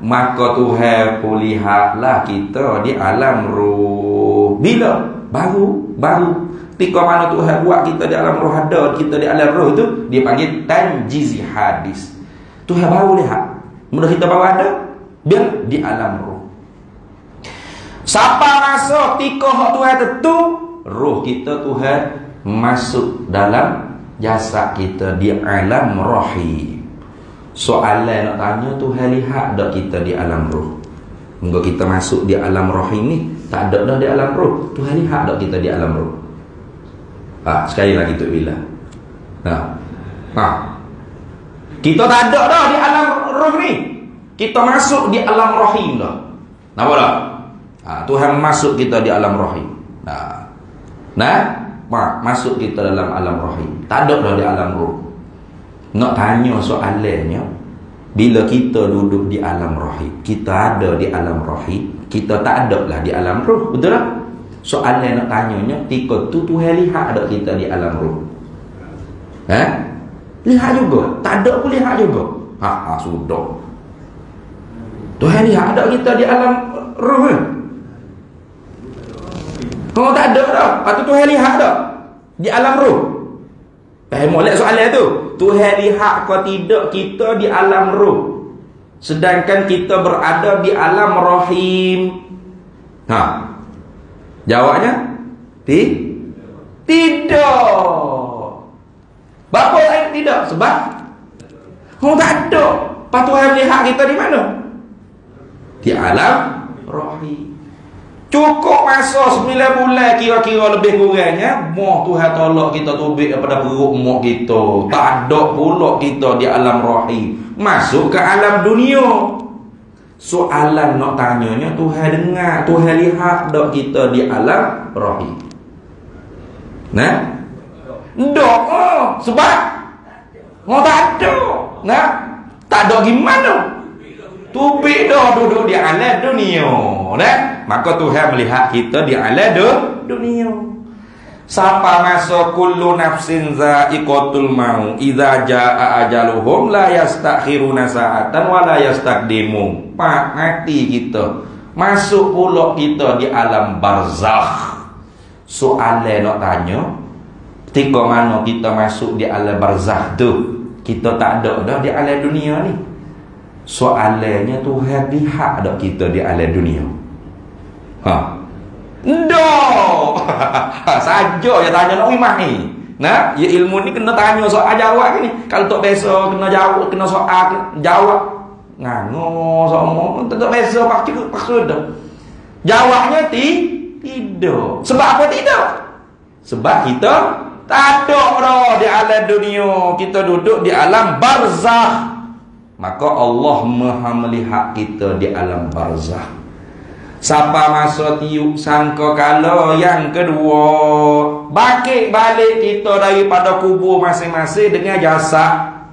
maka Tuhan lihatlah kita di alam roh. Bila? Baru. Ketika mana Tuhan buat kita di alam roh, ada kita di alam roh itu, dia panggil tanjizi hadis. Tuhan baru lihat. Mudah kita baru ada, biar di alam roh. Siapa masuk ketika Tuhan tentu, roh kita Tuhan masuk dalam jasad kita di alam rohi. Soalan nak tanya, Tuhan lihat tak kita di alam roh? Mungkin kita masuk di alam roh ini, tak ada dah di alam roh. Tuhan lihat tak kita di alam roh? Sekali lagi tu bila. Kita tak ada dah di alam roh ni. Kita masuk di alam rohim dah. Nampak tak? Tuhan masuk kita di alam rohim. Masuk kita dalam alam rohim. Tak ada dah di alam roh. Nak tanya soalannya, bila kita duduk di alam rohim, kita ada di alam rohim, kita tak ada lah di alam roh. Betul tak? Soalan nak tanyanya, ketika tu Tuhan lihat ada kita di alam roh. Lihat juga. Tak ada pun lihat juga. Sudah. Tuhan lihat ada kita di alam roh. Kalau tak ada dah, patut Tuhan lihat dah di alam roh. Molek soalan tu. Tuhan lihat kau tidak kita di alam roh, sedangkan kita berada di alam rohim. Jawabnya tidak. Bapa lain tidak. Sebab tak ada. Pak Tuhan lihat kita di mana? Di alam rohim. Cukup masa 9 bulan kira-kira lebih kurangnya, Tuhan tolak kita tubik daripada perut mak kita. Tak ada pula kita di alam rohim, masuk ke alam dunia. Soalan nak tanyanya, Tuhan dengar, Tuhan lihat tak kita di alam rohim? Sebab tak ada. Tak ada gimana? Tubik dah duduk di alam dunia. Maka Tuhan melihat kita di alam dunia. Siapa masa kullu nafsin za'iqatul maut, idza jaa ajaluhum la yastakhiruna sa'atan wa la yastaqdimun. Mati kita. Masuk pula kita di alam barzakh. Soalan nak tanya, ketika mana kita masuk di alam barzakh tu, kita tak ada dah di alam dunia ni. Soalannya, Tuhan lihat tak kita di alam dunia? Saja je tanya nak imah ni. Ya ilmu ni kena tanya soal jawab ni. Kalau tak biasa kena jawab, kena soal jawab. Ngano semua tak biasa maksud dah. Jawabnya tidak. Sebab apa tidak? Sebab kita tak ada dah di alam dunia. Kita duduk di alam barzakh. Maka Allah Maha melihat kita di alam barzakh. Siapa masa tiup sangka kala yang kedua, bangkit balik kita daripada kubur masing-masing dengan jasad.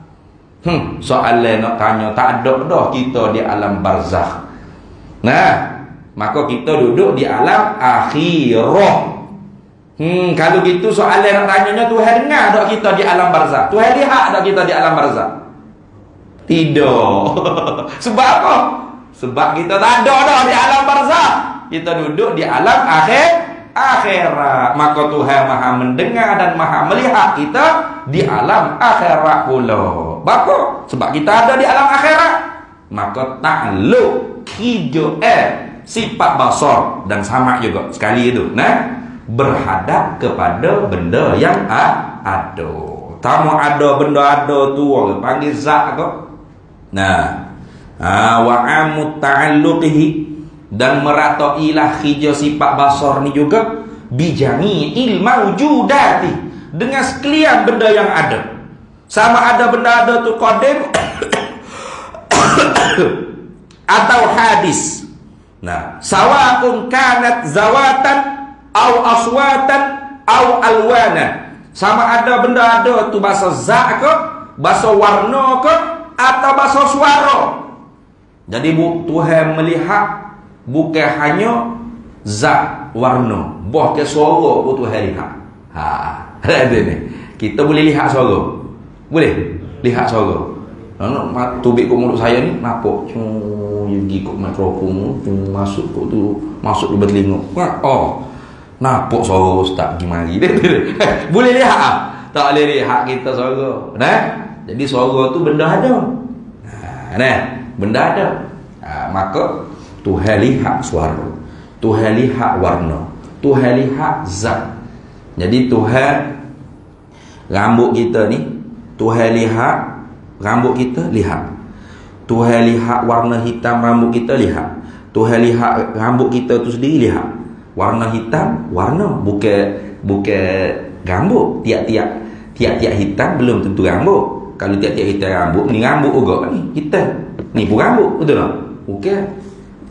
Soalan nak tanya, tak ada dah kita di alam barzakh. Maka kita duduk di alam akhirah. Kalau gitu soalan nak tanyanya, Tuhan dengar tak kita di alam barzakh? Tuhan lihat tak kita di alam barzakh? Tidak. Sebab apa? Sebab kita tak ada dah di alam barzakh. Kita duduk di alam akhirat. Maka Tuhan Maha mendengar dan Maha melihat kita di alam akhirat pula. Bapa? Sebab kita ada di alam akhirat. Maka takluk hijau sifat basar dan sama juga sekali itu. Berhadap kepada benda yang ada. Tamu ada benda ada tu orang panggil zat kau. Wa amut ta'alluqihi, dan meratailah hijau sifat basar ni juga bijami ilmu wujudati, dengan sekalian benda yang ada. Sama ada benda ada tu qadim atau hadis. Sawa'un kanat zawatan au aswatan au alwanan. Sama ada benda ada tu bahasa zat ke, bahasa warna ke, atau bahasa suara. Jadi Tuhan melihat bukan hanya zat warna, bahkan suara pun Tuhan lihat. Ada ni. Kita boleh lihat suara. Boleh lihat suara. Tubik kat mulut saya ni nampak pergi kat mikrofon masuk kat tu, masuk di telinga. Nampak suara ustaz pergi mari. Boleh lihat? Tak boleh lihat kita suara. Nah, jadi suara tu benda ada. Benda ada. Maka Tuhan lihat suara, Tuhan lihat warna, Tuhan lihat zat. Jadi Tuhan rambut kita ni, Tuhan lihat rambut kita, lihat. Tuhan lihat warna hitam rambut kita, lihat. Tuhan lihat rambut kita tu sendiri, lihat. Warna hitam, warna, bukan rambut. Tiap-tiap hitam belum tentu rambut. Kalau tiap-tiap hitam rambut, ni rambut juga ni hitam. Ni pun rambut, betul tak? Bukan.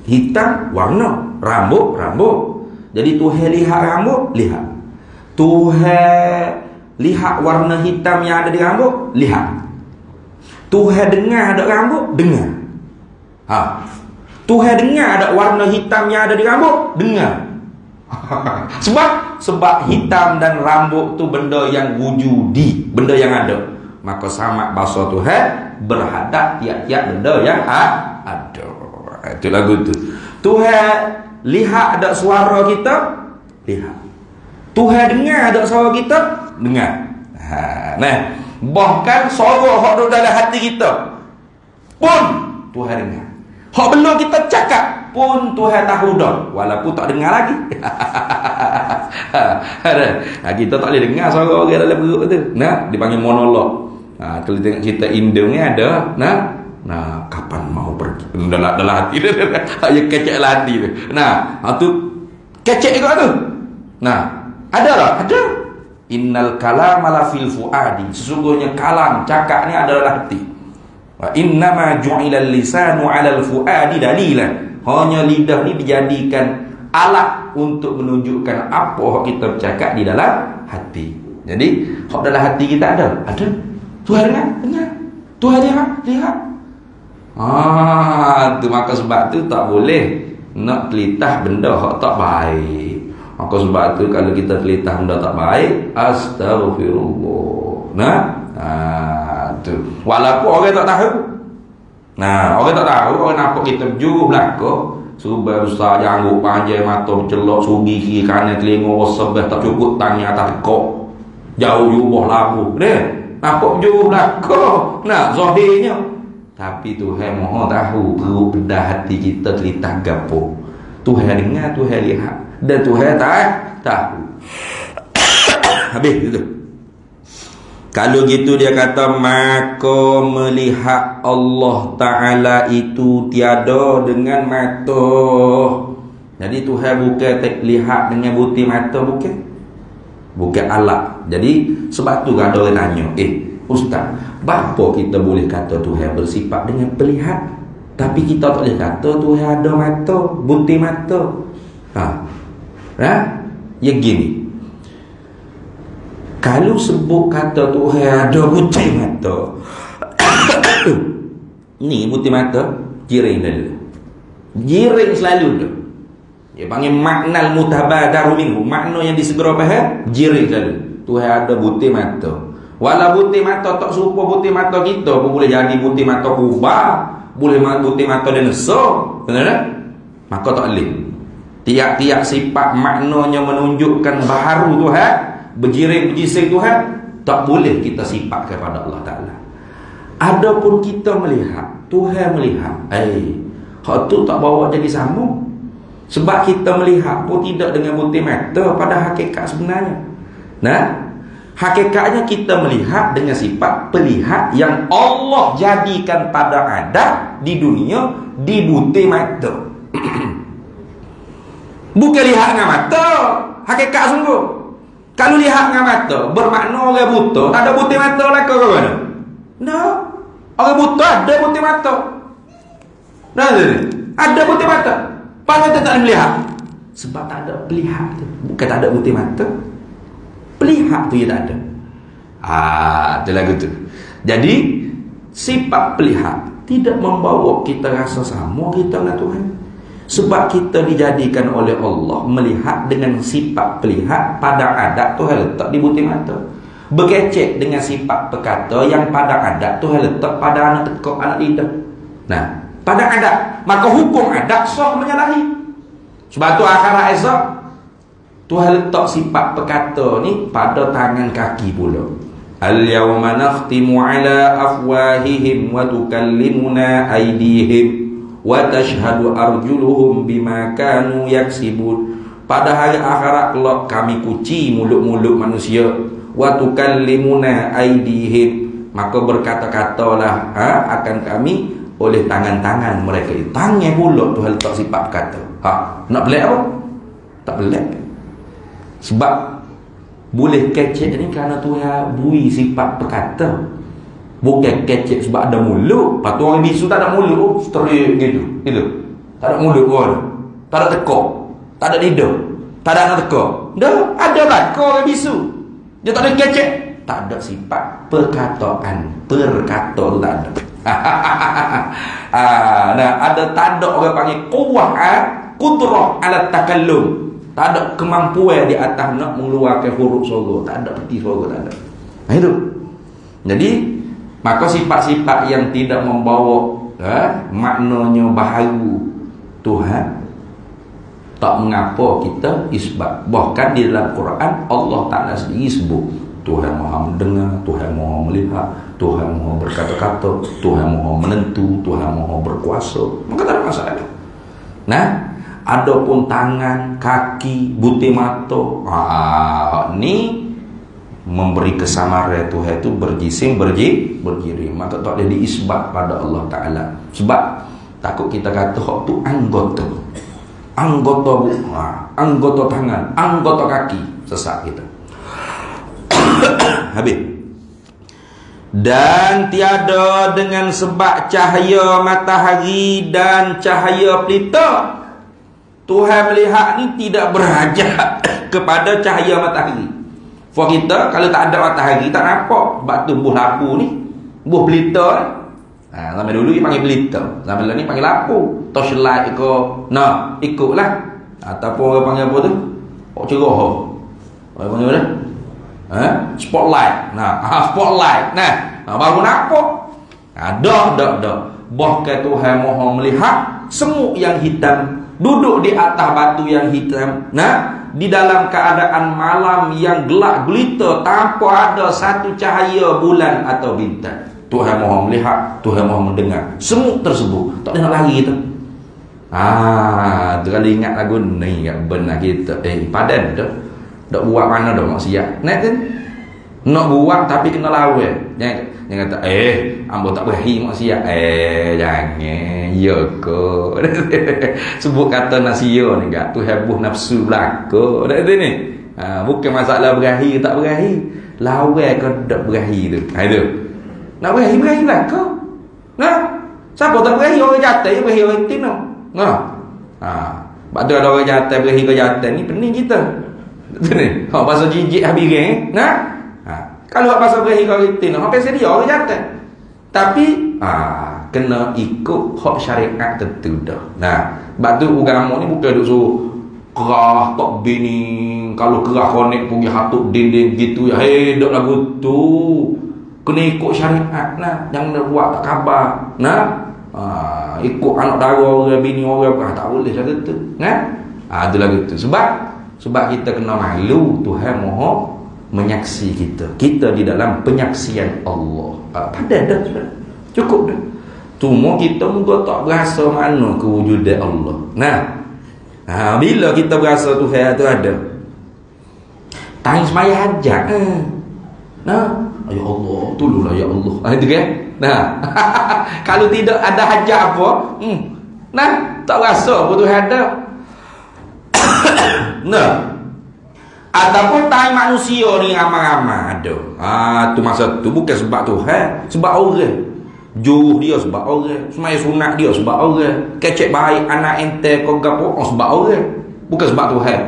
Hitam warna, rambut. Jadi Tuhan lihat rambut, lihat. Tuhan lihat warna hitam yang ada di rambut, lihat. Tuhan dengar ada rambut, dengar. Tuhan dengar ada warna hitam yang ada di rambut, dengar. Sebab hitam dan rambut tu benda yang wujudi, benda yang ada. Maka sama bahasa Tuhan berhadap tiap-tiap benda yang ada. Itu lagu tu. Tuhan lihat ada suara kita, lihat. Tuhan dengar ada suara kita, dengar. Bahkan suara hak ada dalam hati kita pun Tuhan dengar. Hak belum kita cakap pun Tuhan tahu dah, walaupun tak dengar lagi. Kita tak boleh dengar suara orang dalam perut tu. Dipanggil monolog. Kalau tengok cerita Indo ni ada, kapan mau pergi dalam hati dia. Ya kecek lah hati tu. Tu kecek juga tu. Ada lah, ada. Innal kalama la fil fuadi. Sesungguhnya kalam, cakap ni adalah hati. Wa innama ju'ilal lisanu 'alal fuadi dalilan. Hanya lidah ni dijadikan alat untuk menunjukkan apa yang kita bercakap di dalam hati. Jadi, hak dalam hati kita ada. Tuhan dengar. Tuhan lihat. Tu maka sebab tu tak boleh nak telitah benda hak tak baik. Maka sebab tu kalau kita telitah benda tak baik, astagfirullah. Tu. Walaupun orang tak tahu. Orang tak tahu, orang nampak kita berjuruh belakang, suruh besar janggut panjang mata bercelok, sugi kiri kanan telinga wasabah tak cukup tanya atas tekok. Jauh jubah labu. Nampak berjuruh belakang. Zahirnya. Tapi Tuhan Maha tahu perut bedah hati kita telitah gapo. Tuhan dengar, Tuhan lihat, dan Tuhan tahu. Habis itu. Kalau gitu dia kata, maka melihat Allah Ta'ala itu tiada dengan mata. Jadi Tuhan bukan lihat dengan butir mata, bukan alat. Jadi sebab tu ada orang tanya, Ustaz, bapa kita boleh kata Tuhan bersifat dengan pelihat, tapi kita tak boleh kata Tuhan ada mata, butir mata. Ya gini, kalau sebut kata Tuhan ada butir mata, ni butir mata jiring dulu, jiring selalu tu. Dia panggil makna mutabadaru minhu, makna yang disegera faham, jiring selalu. Tuhan ada butir mata. Walau butir mata tak serupa butir mata kita pun boleh jadi butir mata kubah, boleh butir mata dinosaur, benar tak? Maka tak boleh. Tiap-tiap sifat maknanya menunjukkan baharu Tuhan, berjiring-berjising Tuhan, tak boleh kita sifat kepada Allah Ta'ala. Adapun kita melihat, Tuhan melihat, hak tu tak bawa jadi sambung. Sebab kita melihat pun tidak dengan butir mata pada hakikat sebenarnya. Hakikatnya kita melihat dengan sifat pelihat yang Allah jadikan pada adat di dunia di butir mata. Bukan lihat dengan mata, hakikat sungguh. Kalau lihat dengan mata, bermakna orang buta tak ada butir mata lah ke mana? Tak. Orang buta ada butir mata. Ada butir mata. Pasal tak ada melihat. Sebab tak ada pelihat tu. Bukan tak ada butir mata. Pelihat tu dia tak ada. Itu lagu tu. Jadi sifat pelihak tidak membawa kita rasa sama kita dengan Tuhan. Sebab kita dijadikan oleh Allah melihat dengan sifat pelihak pada adat Tuhan letak di butir mata. Berkecek dengan sifat perkata yang pada adat Tuhan letak pada anak tekuk, anak lidah. Nah, pada adat, maka hukum adat sah menyalahi. Sebab tu akhirat esok Tuhan letak sifat perkata ni pada tangan kaki pula. Al-yawma nakhtimu ala afwahihim wa tukallimuna aydihim wa tashhadu arjuluhum bima kanu yaksibun. Pada hari akhirat kelak kami kunci mulut-mulut manusia, wa tukallimuna aydihim, maka berkata-katalah akan kami oleh tangan-tangan mereka. Tangan pula Tuhan letak sifat kata. Nak pelik apa? Tak pelik. Sebab boleh kecek ni kerana Tuhan beri sifat perkata. Bukan kecek sebab ada mulut. Lepas tu orang bisu tak ada mulut, straight gitu. Tak ada mulut pun. Tak ada tekuk, tak ada lidah, tak ada anak tekuk. Dah ada belaka orang bisu. Dia tak ada kecek. Tak ada sifat perkataan. Perkata tu tak ada. Nah, ada tak ada orang panggil quwwah qudrah ala takallum. Tak ada kemampuan di atas nak mengeluarkan huruf suara. Tak ada peti suara, tak ada. Nah itu. Jadi maka sifat-sifat yang tidak membawa maknanya baharu Tuhan, tak mengapa kita isbat. Bahkan di dalam Quran Allah Ta'ala sendiri sebut Tuhan Maha mendengar, Tuhan Maha melihat, Tuhan Maha berkata-kata, Tuhan Maha menentu, Tuhan Maha berkuasa. Maka tak ada masalah. Nah, adapun tangan, kaki, butir mata, ni memberi kesamaran Tuhan itu berjisim berjiri. Maka tak boleh diisbat pada Allah Ta'ala. Sebab takut kita kata hak tu anggota tangan, anggota kaki, sesat kita. Habis. Dan tiada dengan sebab cahaya matahari dan cahaya pelita Tuhan melihat ni tidak berhajat kepada cahaya matahari. For kita kalau tak ada matahari tak nampak. Sebab tu buh lampu ni, buh pelita ni. Zaman dulu dia panggil pelita, zaman ni panggil lampu, torchlight ke. Nah, ikutlah. Ataupun orang panggil apa tu? Cerah. Orang panggil apa? Spotlight. Spotlight. Baru nampak. Dah. Bahkan Tuhan Maha melihat semut yang hitam duduk di atas batu yang hitam. Di dalam keadaan malam yang gelap gulita tanpa ada satu cahaya bulan atau bintang. Tuhan Maha melihat, Tuhan Maha mendengar semut tersebut. Tak boleh nak lari kita. Kalau ingat lagu ni benar kita. Padan dah. Dak buat mana dah maksiat. Nak kan? Nak buat tapi kena lawan. Jangan kata ambo tak berahi maksiat. Jangan. Ya ke. Sebut kata nasiya ni gak tu habuh nafsu belaka. Dak tu ni. Bukan masalah berahi tak berahi. Lawan ke dak berahi tu. Itu. Nak berahi belaka. Siapa tak berahi orang jantan, berahi orang tino. Sebab tu ada orang jantan berahi ke jantan ni pening kita. Betul ni. Hak pasal jijik habis geng. Kalau hak pasal berahi ke orang tino, hak pasal dia orang jantan. Tapi kena ikut hak syariat tentu dah. Sebab tu agama ni bukan duk suruh kerah tak bini. Kalau kerah konek pergi hatuk dinding gitu ya. Dok lagu tu. Kena ikut syariat lah. Jangan buat tak khabar. Ikut anak dara orang, bini orang, tak boleh lah tu. Itu lagu tu. Sebab kita kena malu Tuhan Maha menyaksi kita. Kita di dalam penyaksian Allah. Padan dah. Cukup dah. Cuma kita mungkin tak berasa mana kewujudan Allah. Bila kita berasa Tuhan tu ada, tangis semaya hajat. Ya Allah, tolonglah ya Allah. Itu kan? Kalau tidak ada hajat apa, tak rasa apa Tuhan ada. Ataupun tanya manusia ni ramai-ramai ada. Tu masa tu bukan sebab Tuhan, sebab orang. Juh dia sebab orang, semaya sunat dia sebab orang, kecek baik anak ente kau gapo sebab orang, bukan sebab Tuhan.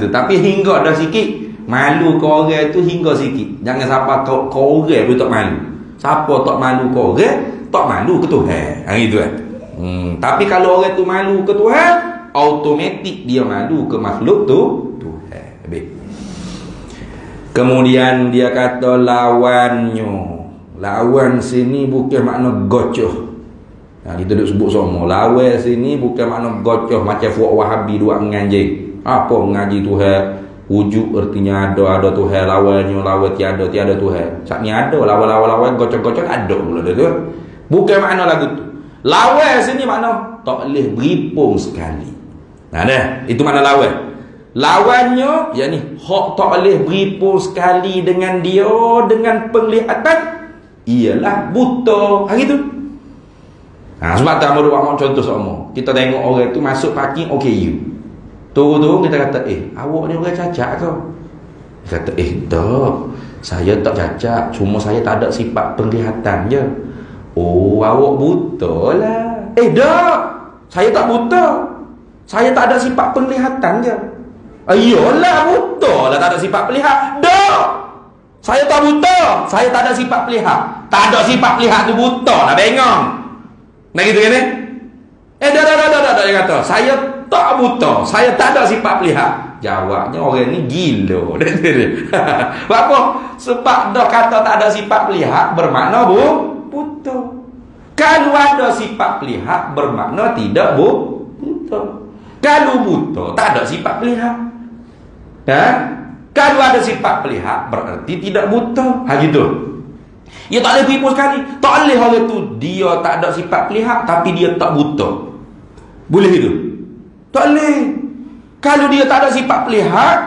Tapi hingga dah sikit malu ke orang tu hingga sikit. Jangan siapa kau orang pun tak malu. Siapa tak malu ke orang, tak malu ke Tuhan. Gitu kan. Tapi kalau orang tu malu ke Tuhan, automatik dia malu ke makhluk tu Tuhan. Habis. Kemudian dia kata lawannya. Lawan sini bukan makna gocoh. Kita duk sebut semua. Lawan sini bukan makna gocoh macam fuak Wahabi dua mengaji. Apa mengaji Tuhan? Wujud artinya ada Tuhan, lawannya lawan tiada Tuhan. Sat ni ada lawan gocok-gocok ada pula tu. Bukan makna lagu tu. Lawan sini makna tak boleh beripung sekali. Nah dah, itu makna lawan. Lawannya yakni hak tak boleh beripung sekali dengan dia dengan penglihatan ialah buta. Gitu. Sebab tak mahu buat contoh sama. Kita tengok orang tu masuk parking OKU. Turun-turun kita kata, awak ni orang cacat ke? Dia kata, tak, saya tak cacat, cuma saya tak ada sifat penglihatan je. Oh, awak buta lah. Tak, saya tak buta, saya tak ada sifat penglihatan je. Iyalah buta lah, tak ada sifat pelihak. Tak, saya tak buta, saya tak ada sifat pelihak. Tak ada sifat pelihak tu buta lah, bengong. Nah gitu kan? Dah, dia kata, saya tak buta, saya tak ada sifat pelihak. Jawabnya orang ni gila. Sebab apa? Sebab dah kata tak ada sifat pelihak bermakna buta. Kalau ada sifat pelihak bermakna tidak buta. Kalau buta tak ada sifat pelihak. Kalau ada sifat pelihak berarti tidak buta. Gitu. Dia tak boleh beripun sekali. Tak boleh orang tu dia tak ada sifat pelihak tapi dia tak buta. Boleh itu? Tak boleh. Kalau dia tak ada sifat pelihak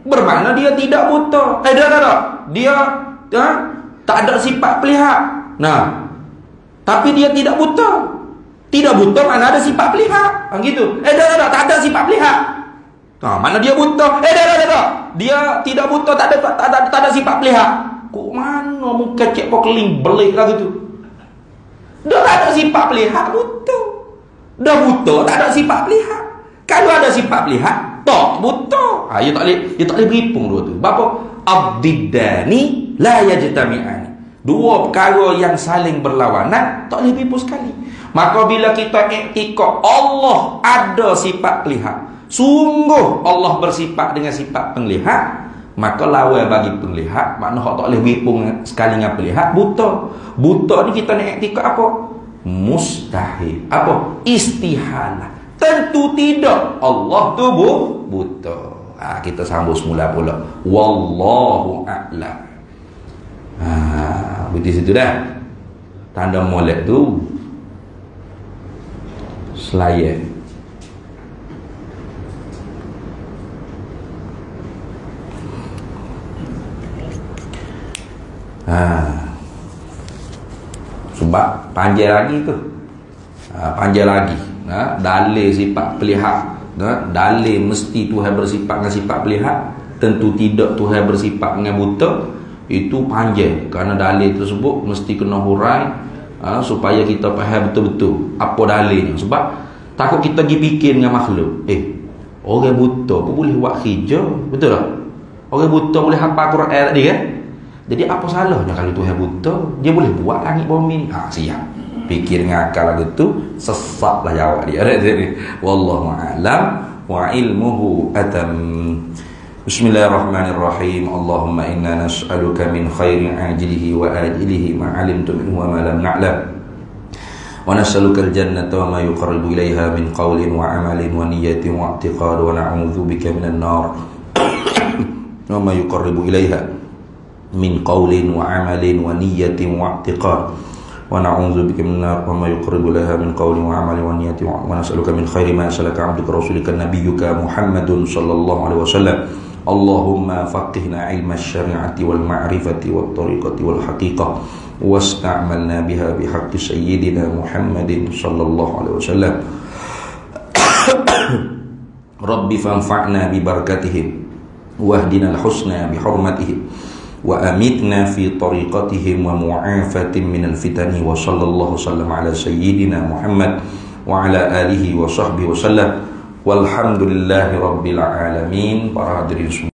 bermakna dia tidak buta. Dia tak ada sifat pelihak. Nah, tapi dia tidak buta. Tidak buta mana ada sifat pelihak. Gitu. Tak ada sifat pelihak. Mana dia buta? Dia tidak buta, tak ada sifat pelihak. Kok mana muka cek pokeling belik lah gitu. Dah tak ada sifat pelihak, buta. Dah buta, tak ada sifat pelihak. Kalau ada sifat pelihak, tak buta. Dia tak boleh beripung dua tu. Bapa abdiddani la yajtami'ani. Dua perkara yang saling berlawanan tak boleh beripung sekali. Maka bila kita iktikad Allah ada sifat pelihak, sungguh Allah bersifat dengan sifat penglihak, maka lawan bagi penglihak makna hak tak boleh beripung sekali dengan pelihak buta. Buta ni kita nak iktikad apa? Mustahil. Apa? Istihalah. Tentu tidak. Allah tu buta. Kita sambung semula pula. Wallahu a'lam. Begitu situ dah. Tanda molek tu selayan. Sebab panjang lagi tu. Panjang lagi. Dalil sifat pelihak. Dalil mesti Tuhan bersifat dengan sifat pelihak. Tentu tidak Tuhan bersifat dengan buta. Itu panjang. Kerana dalil tersebut mesti kena hurai supaya kita faham betul-betul apa dalilnya. Sebab takut kita pergi fikir dengan makhluk. Orang buta pun boleh buat hijau. Betul tak? Orang buta boleh hafal Quran tadi kan? Jadi apa salahnya kalau Tuhan buta, dia boleh buat langit bumi ni? Siap. Fikir dengan akal lagu tu, sesatlah jawab dia. Wallahu a'lam wa ilmuhu atam. Bismillahirrahmanirrahim. Allahumma inna nas'aluka min khairin ajilihi wa ajilihi ma 'alimtu minhu wa ma lam na'lam. Wa nas'aluka al-jannata wa ma yuqarribu ilayha min qawlin wa 'amalin wa niyyatin wa i'tiqad wa na'udzu bika minan nar wa ma yuqarribu ilayha min qawlin wa amalin wa niyyatin wa i'tiqad wa na'udzu bika minan nar wa ma yuqarribu laha min qawlin wa amalin wa niyyatin wa nas'aluka min khairi ma salaka 'abduka rasulika nabiyyuka Muhammadun sallallahu alaihi wasallam. Allahumma faqihna 'ilma asy-syari'ati wal ma'rifati wat tariqati wal haqiqah wasta'malna biha bihaqqi sayyidina Muhammadin sallallahu alaihi wasallam. Rabbi fanfa'na bi barakatihim wahdina al-husna bi hurmatihim wa amitna fi tariqatihim wa mu'afatin minal fitani wa sallallahu sallam ala sayyidina Muhammad wa ala alihi wa sahbihi wa sallam walhamdulillahi rabbil alamin. Para hadirin semua